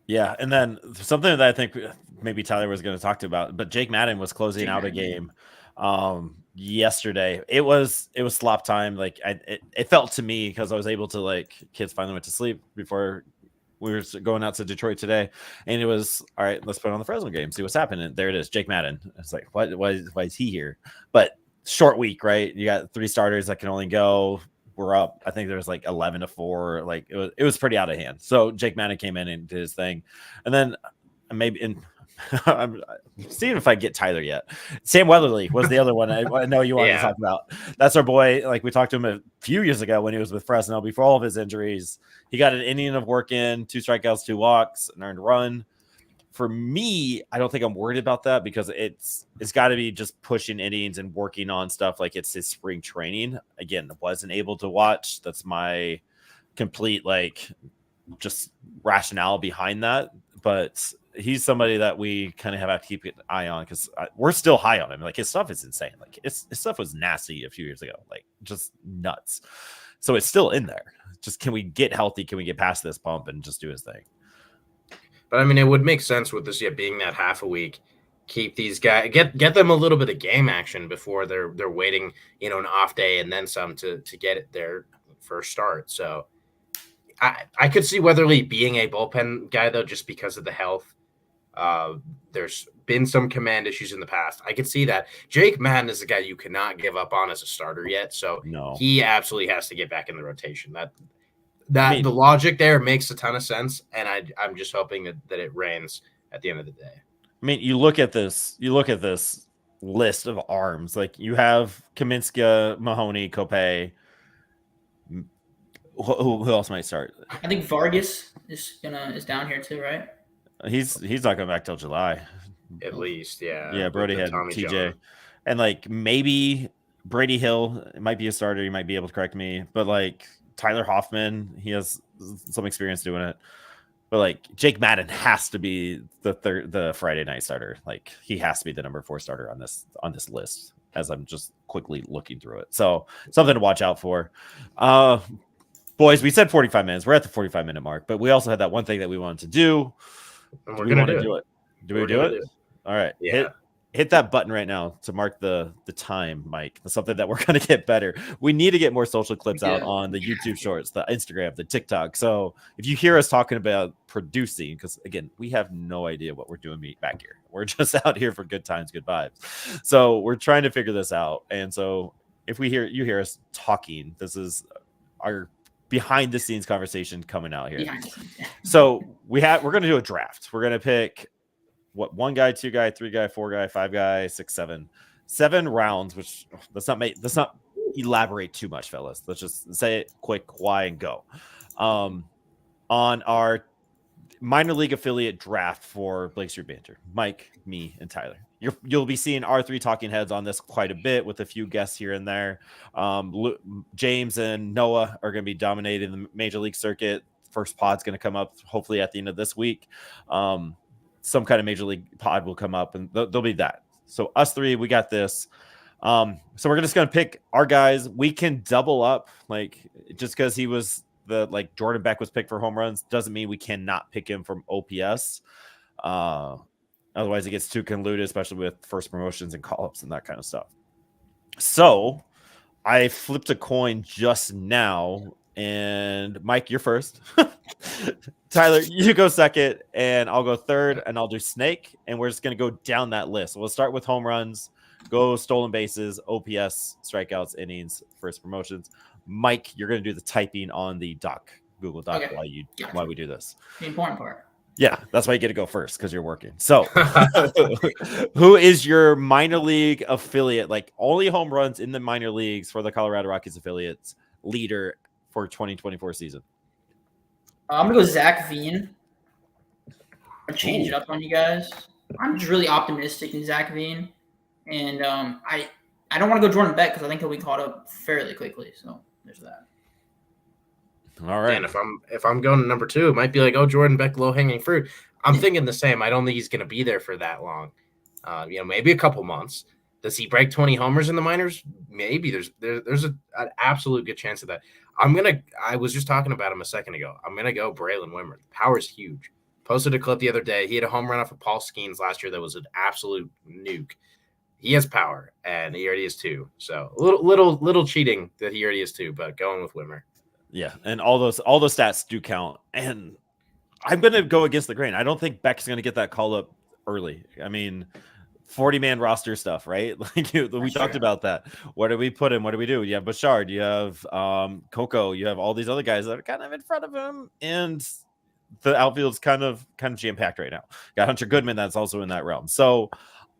Yeah, and then something that I think maybe Tyler was going to talk about, but Jake Madden was closing out a game yesterday. It was slop time. Like it felt to me, because I was able to kids finally went to sleep before we were going out to Detroit today, and it was all right. Let's put on the Fresno game, see what's happening. There it is, Jake Madden. It's like why is he here? But short week, right? You got 3 starters that can only go. We're up. I think there was 11-4. Like it was pretty out of hand. So Jake Madden came in and did his thing, and then I'm seeing if I get Tyler yet. Sam Weatherly was the other one I know you wanted to talk about. That's our boy. Like we talked to him a few years ago when he was with Fresno before all of his injuries. He got an inning of work in, 2 strikeouts, 2 walks, an earned run. For me, I don't think I'm worried about that, because it's got to be just pushing innings and working on stuff like it's his spring training. Again, wasn't able to watch. That's my complete just rationale behind that. But he's somebody that we kind of have to keep an eye on, because we're still high on him. Like his stuff is insane. Like his stuff was nasty a few years ago, like just nuts. So it's still in there. Just can we get healthy? Can we get past this bump and just do his thing? But I mean, it would make sense with this being that half a week. Keep these guys, get them a little bit of game action before they're waiting, an off day and then some to get it their first start. So I could see Weatherly being a bullpen guy though, just because of the health. There's been some command issues in the past. I could see that. Jake Madden is a guy you cannot give up on as a starter yet. So he absolutely has to get back in the rotation. The logic there makes a ton of sense, and I'm just hoping that it rains at the end of the day. I mean, you look at this list of arms. Like you have Kaminska, Mahoney, Coupe. Who else might start? I think Vargas is down here too, right? He's not going back till July, at least. Yeah. Yeah, Brody had TJ, John. And maybe Brady Hill might be a starter. He might be able to correct me, but Tyler Hoffman, he has some experience doing it. But Jake Madden has to be the Friday night starter. He has to be the number 4 starter on this list, as I'm just quickly looking through it. So something to watch out for. Boys, we said 45 minutes. We're at the 45-minute mark, but we also had that one thing that we wanted to do. And we're going to do it. Do we do it? All right. Yeah. Hit that button right now to mark the time, Mike. That's something that we're going to get better. We need to get more social clips out on the YouTube Shorts, the Instagram, the TikTok. So if you hear us talking about producing, because again, we have no idea what we're doing back here. We're just out here for good times, good vibes. So we're trying to figure this out. And so if you hear us talking, this is our behind the scenes conversation coming out here. So we're going to do a draft. We're going to pick 1 guy, 2 guy, 3 guy, 4 guy, 5 guy, 6, 7 rounds, which let's not elaborate too much, fellas. Let's just say it quick, why, and go. On our minor league affiliate draft for Blake Street Banter, Mike, me, and Tyler. You'll be seeing our 3 talking heads on this quite a bit, with a few guests here and there. James and Noah are going to be dominating the major league circuit. First pod's going to come up hopefully at the end of this week. Some kind of major league pod will come up, and there'll be that. So us 3, we got this. So we're just going to pick our guys. We can double up, just because he was the like Jordan Beck was picked for home runs doesn't mean we cannot pick him from OPS. Otherwise, it gets too convoluted, especially with first promotions and call-ups and that kind of stuff. So I flipped a coin just now, and Mike, you're first. Tyler, you go second, and I'll go third, and I'll do Snake, and we're just going to go down that list. We'll start with home runs, go stolen bases, OPS, strikeouts, innings, first promotions. Mike, you're going to do the typing on the Google Doc, while we do this. The important part. Yeah, that's why you get to go first, because you're working. So who is your minor league affiliate, like only home runs in the minor leagues for the Colorado Rockies affiliates, leader for 2024 season? I'm going to go Zach Veen. I'll change it up on you guys. I'm just really optimistic in Zach Veen. And I don't want to go Jordan Beck because I think he'll be caught up fairly quickly. So there's that. All right. And if I'm going to number 2, it might be like, oh, Jordan Beck, low hanging fruit. I'm thinking the same. I don't think he's going to be there for that long. Maybe a couple months. Does he break 20 homers in the minors? Maybe there's an absolute good chance of that. I was just talking about him a second ago. I'm gonna go Braylon Wimmer. The power is huge. Posted a clip the other day. He had a home run off of Paul Skeens last year that was an absolute nuke. He has power, and he already is 2. So a little cheating that he already is 2, but going with Wimmer. Yeah, and all those stats do count. And I'm gonna go against the grain. I don't think Beck's gonna get that call up early. I mean, 40-man roster stuff, right? Like we talked about that. Where do we put him? What do we do? You have Bouchard, you have Coco, you have all these other guys that are kind of in front of him, and the outfield's kind of jam-packed right now. Got Hunter Goodman that's also in that realm. So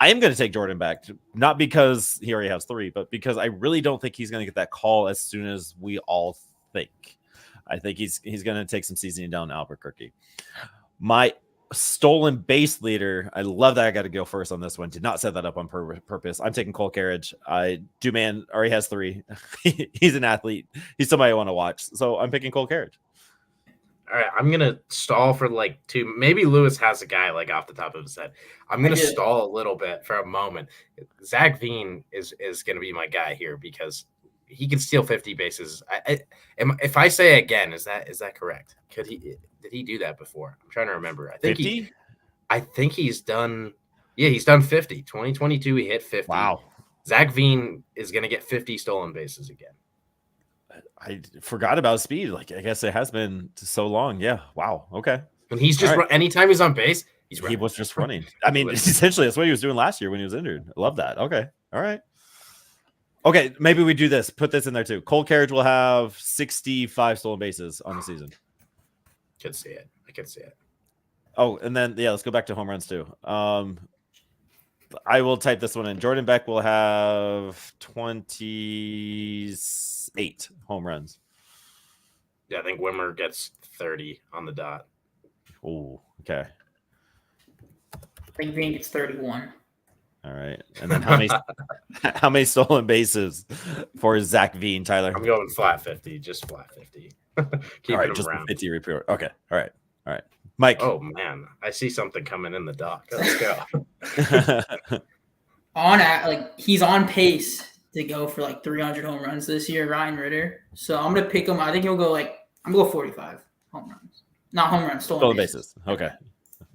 I am going to take Jordan Beck, not because he already has 3, but because I really don't think he's going to get that call as soon as we all think. I think he's going to take some seasoning down in Albuquerque. My stolen base leader, I love that I got to go first on this one. Did not set that up on purpose. I'm taking Cole Carriage. Duman already has 3. He's an athlete. He's somebody I want to watch. So I'm picking Cole Carriage. All right, I'm gonna stall for like 2. Maybe Lewis has a guy like off the top of his head. I'm gonna stall a little bit for a moment. Zach Veen is gonna be my guy here because he can steal 50 bases. If I say again, is that correct? Did he do that before? I'm trying to remember. I think 50? I think he's done. Yeah, he's done 50. 2022, he hit 50. Wow. Zach Veen is gonna get 50 stolen bases again. I forgot about speed. Like, I guess it has been so long. Yeah. Wow. Okay. And he's just anytime he's on base, he's running. He was just running. I mean, essentially, that's what he was doing last year when he was injured. I love that. Okay. All right. Okay. Maybe we do this. Put this in there too. Cole Carriage will have 65 stolen bases on the season. I can see it. Oh, and then let's go back to home runs too. I will type this one in. Jordan Beck will have 28 home runs. Yeah, I think Wimmer gets 30 on the dot. Oh, okay. I think Veen gets 31. All right. And then how many stolen bases for Zach Veen, Tyler? I'm going flat 50, just flat 50. All right, just around. 50 report. Okay. All right. Mike. Oh man, I see something coming in the dock. Let's go. He's on pace to go for like 300 home runs this year, Ryan Ritter. So I'm gonna pick him. I think he'll go I'm gonna go 45 home runs, not home runs, stolen bases. Okay,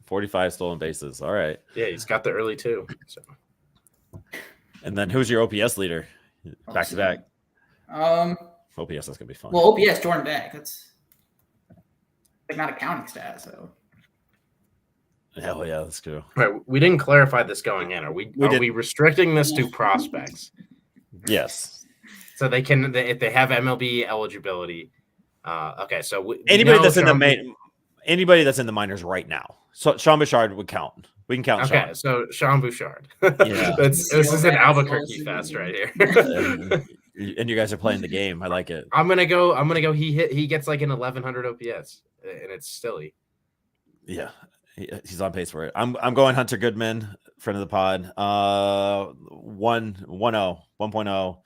45 stolen bases. All right. Yeah, he's got the early 2. So. And then who's your OPS leader? Back to back. OPS is gonna be fun. Well, OPS Jordan Beck. That's like not a counting stat, so. Hell yeah, that's true. Right, we didn't clarify this going in. Are we restricting this to prospects? Yes. So they can, if they have MLB eligibility. Okay, so anybody that's in the minors right now. So Sean Bouchard would count. We can count. Okay, Sean. So Sean Bouchard. Yeah, this is an Albuquerque fest right here. And you guys are playing the game. I like it. I'm gonna go. He gets like an 1100 OPS, and it's silly. Yeah, he's on pace for it. I'm going Hunter Goodman, friend of the pod. 1.0.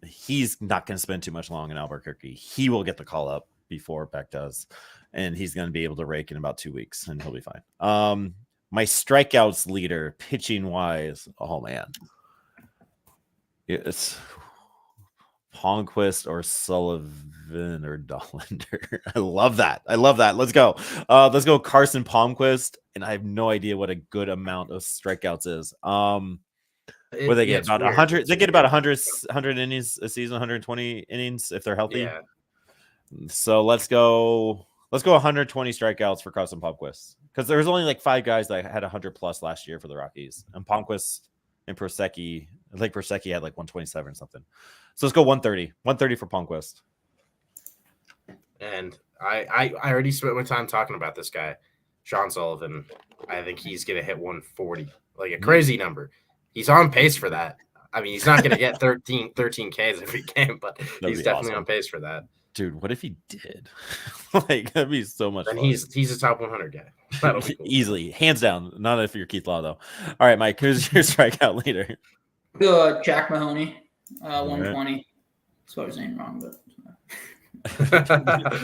He's not going to spend too much long in Albuquerque. He will get the call up before Beck does, and he's going to be able to rake in about 2 weeks, and he'll be fine. My strikeouts leader, pitching wise, oh man, it's Palmquist or Sullivan or Dollander. I love that. Let's go. Let's go Carson Palmquist. And I have no idea what a good amount of strikeouts is. What they get? About 100. They get about 100 innings a season, 120 innings if they're healthy. Yeah. So let's go 120 strikeouts for Carson Palmquist. Because there was only like 5 guys that had 100 plus last year for the Rockies. And Palmquist and Prosecki, I think Prosecki had like 127 or something. So let's go 130. 130 for Palmquist. And I already spent my time talking about this guy, Sean Sullivan. I think he's going to hit 140, like a crazy number. He's on pace for that. I mean, he's not going to get 13 Ks every game, but he's definitely on pace for that. Dude, what if he did? Like, that'd be so much fun. He's a top 100 guy. That'll be cool. Easily. Hands down. Not if you're Keith Law, though. All right, Mike, who's your strikeout leader? Jack Mahoney, 120. Right. Spelled his name wrong, but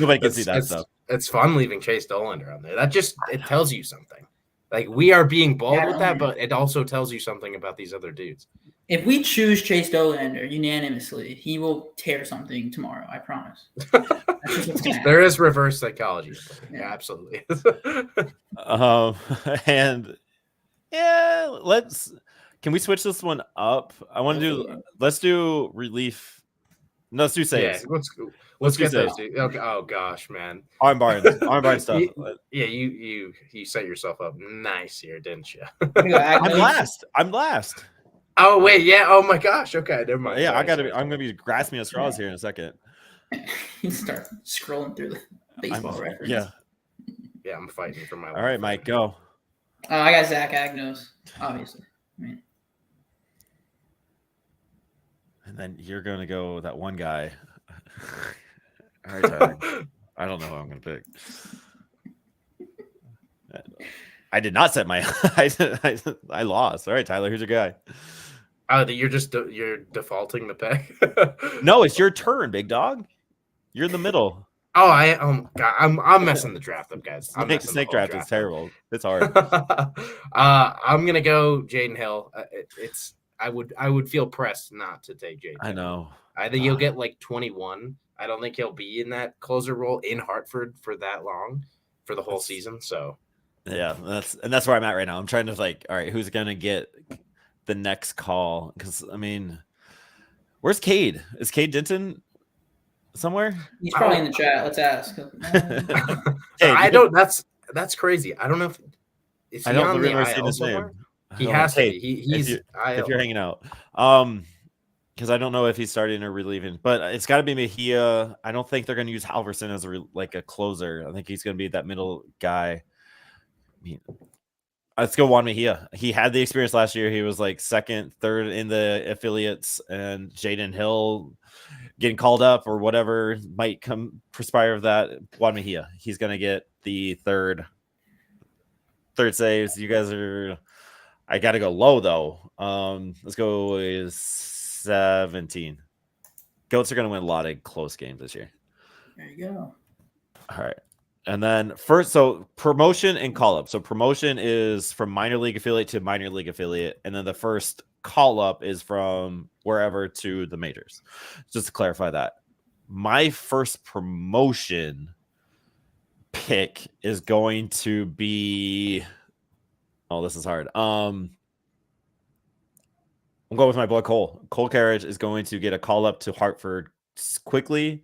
nobody can see that stuff. It's fun leaving Chase Dollander on there. It tells you something. Like, we are being bold with that, but it also tells you something about these other dudes. If we choose Chase Dollander unanimously, he will tear something tomorrow. I promise. There is reverse psychology. Yeah, absolutely. And yeah, can we switch this one up? I want to let's do relief. No, let's do saves. Yeah, let's get those. Okay. Oh gosh, man. Arm bar stuff. You set yourself up nice here, didn't you? I'm last. Oh wait, yeah. Oh my gosh. Okay, never mind. Yeah, I'm gonna be grasping at straws here in a second. You start scrolling through the baseball records. Yeah, I'm fighting for my life. All right, Mike, go. I got Zach Agnos, obviously. And then you're gonna go with that one guy. All right, Tyler. I don't know who I'm gonna pick. I did not set my. I lost. All right, Tyler. Who's your guy? You're defaulting the pick. No, it's your turn, big dog. You're in the middle. Oh, God, I'm messing the draft up, guys. Snake draft is terrible. It's hard. I'm gonna go Jaden Hill. I would feel pressed not to take Jaden. I know. I think he'll get like 21. I don't think he'll be in that closer role in Hartford for that long, for the whole season. So yeah, that's where I'm at right now. I'm trying to all right, who's gonna get the next call? Because I mean, where's Cade? Is Cade Denton somewhere? He's probably in the chat. Let's ask. I don't. That's crazy. I don't know if I don't remember seeing his name. He has to. He's if you're hanging out. Because I don't know if he's starting or relieving, but it's got to be Mejia. I don't think they're going to use Halverson as a closer. I think he's going to be that middle guy. I mean, let's go Juan Mejia. He had the experience last year. He was like second, third in the affiliates, and Jaden Hill getting called up or whatever might come perspire of that. Juan Mejia. He's going to get the third saves. You guys are. I got to go low though. Let's go with 17. Goats are going to win a lot of close games this year. There you go. All right. And then so promotion and call up. So promotion is from minor league affiliate to minor league affiliate. And then the first call up is from wherever to the majors. Just to clarify that. My first promotion pick is going to be, this is hard. I'm going with my boy Cole. Cole Carriage is going to get a call up to Hartford quickly,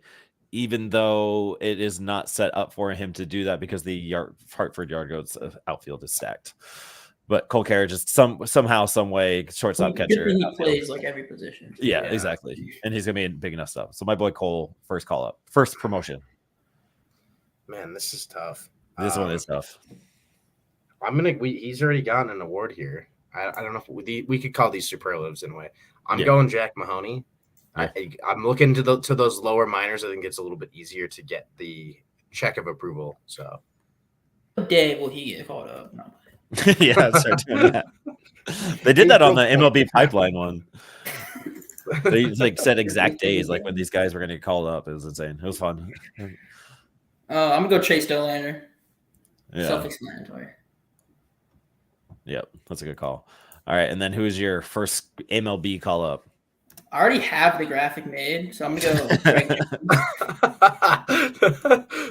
even though it is not set up for him to do that because the Hartford Yard Goats outfield is stacked. But Cole Carriage is somehow, some way, shortstop catcher. He plays like every position. Yeah, exactly. And he's going to be big enough stuff. So my boy Cole, first call up. First promotion. Man, this is tough. This one is tough. He's already gotten an award here. I don't know if we could call these superlatives in a way. I'm going Jack Mahoney. Yeah. I'm looking to those lower minors. I think it's a little bit easier to get the check of approval. So, what day will he get called up? No. Yeah, start doing that. They did that on the MLB pipeline one. They said exact days, like when these guys were going to get called up. It was insane. It was fun. I'm gonna go Chase Dollander. Yeah. Self-explanatory. Yep, that's a good call. All right, and then who's your first MLB call up? I already have the graphic made, so I'm gonna go.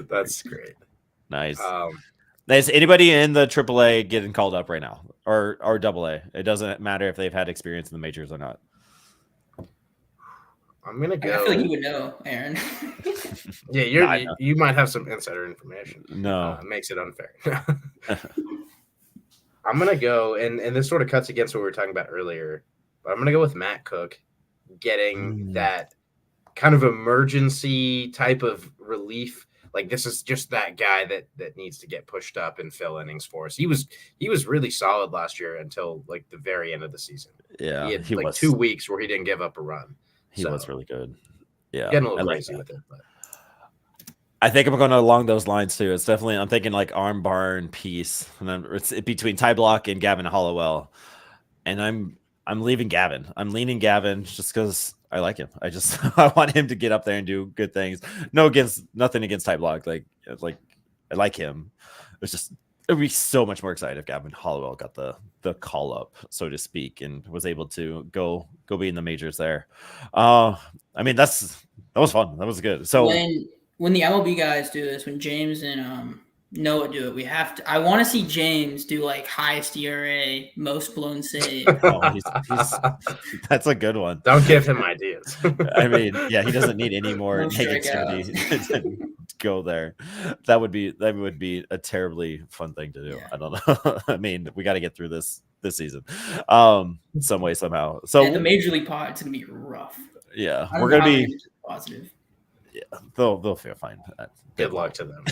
That's great. Nice. Is anybody in the AAA getting called up right now, or AA? It doesn't matter if they've had experience in the majors or not. I'm gonna go. I feel like you would know, Aaron. Yeah, you might have some insider information. No, makes it unfair. I'm gonna go, and this sort of cuts against what we were talking about earlier, but I'm gonna go with Matt Cook getting that kind of emergency type of relief. Like, this is just that guy that needs to get pushed up and fill innings for us. He was really solid last year until like the very end of the season. Yeah, he had 2 weeks where he didn't give up a run. He was really good. Yeah, getting a little crazy with it. But I think I'm going along those lines too. It's definitely, I'm thinking like arm bar and piece, and then it's between Ty Block and Gavin Hollowell, and I'm leaving Gavin. I'm leaning Gavin just because I like him. I want him to get up there and do good things. Nothing against Ty Block. Like I like him. It's just, it'd be so much more excited if Gavin Hollowell got the call up, so to speak, and was able to go be in the majors there. I mean, that was fun. That was good. So when the MLB guys do this, when James and Noah do it, I want to see James do like highest ERA, most blown save. That's a good one. Don't give him ideas. I mean, yeah, he doesn't need any more negativity to go there. That would be a terribly fun thing to do. Yeah. I don't know. I mean, we got to get through this season, some way, somehow. So the Major League pod, it's gonna be rough. Yeah, we're gonna be positive. Yeah, they'll feel fine. Good luck to them.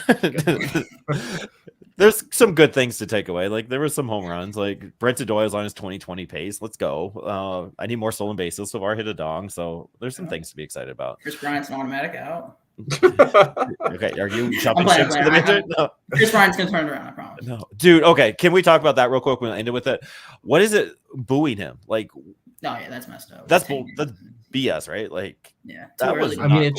There's some good things to take away. Like, there were some home runs. Like, Brent Doyle is on his 2020 pace. Let's go. I need more stolen bases. So far, hit a dong. So there's some things to be excited about. Chris Bryant's an automatic out. Okay, are you jumping ships to the major? No. Chris Bryant's gonna turn it around, I promise. No, dude. Okay, can we talk about that real quick? We'll end it with it. What is it booing him? Like, oh yeah, that's messed up. That's BS, right? Like, yeah, that was. I mean,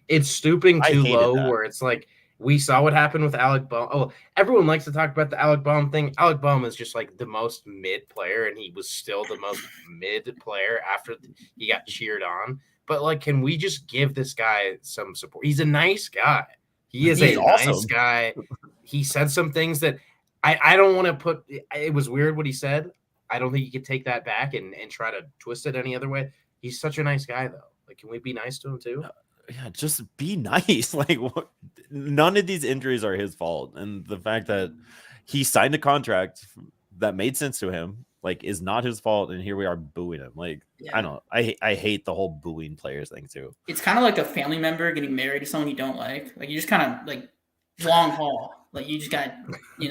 it's stooping too low. Where it's like, we saw what happened with Alec Bohm. Oh, everyone likes to talk about the Alec Bohm thing. Alec Bohm is just like the most mid player, and he was still the most mid player after he got cheered on. But like, can we just give this guy some support? He's a nice guy. He's awesome. Nice guy. He said some things that I don't want to put. It was weird what he said. I don't think you could take that back and try to twist it any other way. He's such a nice guy, though. Like, can we be nice to him too? Yeah, just be nice. Like, none of these injuries are his fault, and the fact that he signed a contract that made sense to him, like, is not his fault. And here we are booing him. Like, yeah. I don't know. I hate the whole booing players thing too. It's kind of like a family member getting married to someone you don't like. Like, you just kind of like long haul. Like, you just got, you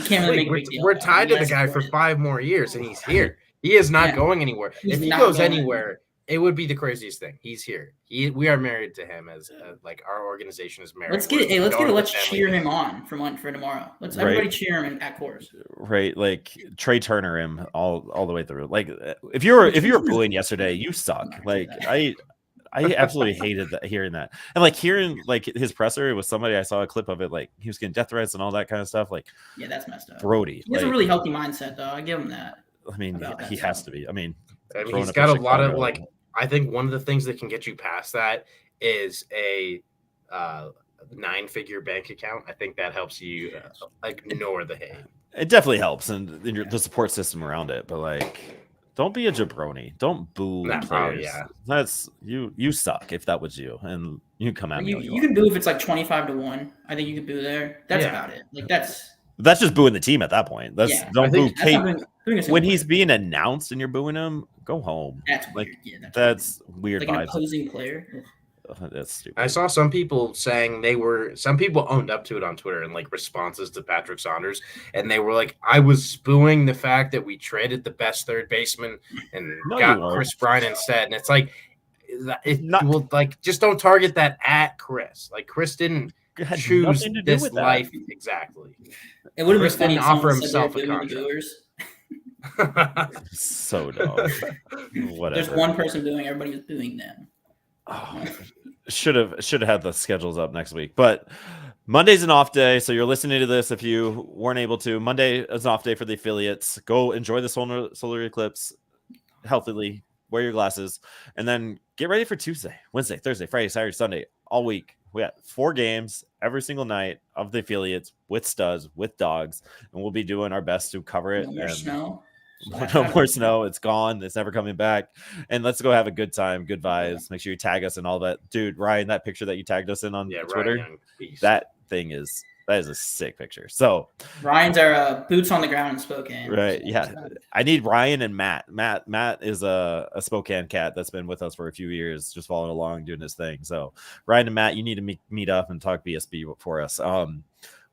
can't really make a big deal. We're tied to the guy for 5 more years, and he's here. He is not going anywhere. If he goes anywhere, it would be the craziest thing. He's here. We are married to him as like our organization is married. Let's cheer him on for tomorrow. Let's everybody cheer him at Coors. Right, like Trey Turner him all the way through. Like, if you were booing yesterday, you suck. Like, I absolutely hated hearing that. And like hearing like his presser with somebody, I saw a clip of it, like he was getting death threats and all that kind of stuff. Like, yeah, that's messed up. Brody. He has a really healthy mindset though. I give him that. I mean, he has to be. I mean, he's got a lot of like. I think one of the things that can get you past that is a 9-figure bank account. I think that helps you ignore the hate. It definitely helps, and the support system around it. But like, don't be a jabroni. Don't boo players. Yeah. That's you suck if that was you, and you come at me. You can boo if it's like 25-1. I think you can boo there. That's about it. Like that's just booing the team at that point. Don't boo Kate. When he's being announced and you're booing him, go home. That's like weird. Yeah, that's weird. Like vibes. An opposing player. That's stupid. I saw some people saying some people owned up to it on Twitter and like responses to Patrick Saunders, and they were like, "I was booing the fact that we traded the best third baseman and got Chris Bryant instead." And it's like, just don't target that at Chris. Like, Chris didn't choose this life exactly. It would have been funny to offer himself a contract. So dumb. Whatever. There's one person doing, everybody was doing them. Oh, should have had the schedules up next week, but Monday's an off day, so you're listening to this if you weren't able to. Monday is an off day for the affiliates. Go enjoy the solar eclipse healthily. wear your glasses, and then get ready for Tuesday, Wednesday, Thursday, Friday, Saturday, Sunday, all week. We got 4 games every single night of the affiliates with studs, with dogs, and we'll be doing our best to cover it. No more snow. No more snow. It's gone. It's never coming back. And let's go have a good time, good vibes. Make sure you tag us and all that. Dude, Ryan, that picture that you tagged us in on Twitter, that is a sick picture. So Ryan's our boots on the ground in Spokane. Right. Yeah. I need Ryan and Matt. Matt is a Spokane cat that's been with us for a few years, just following along, doing his thing. So Ryan and Matt, you need to meet up and talk BSB for us.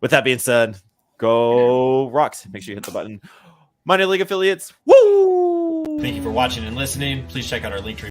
With that being said, go Rocks. Make sure you hit the button. Minor League affiliates. Woo! Thank you for watching and listening. Please check out our link tree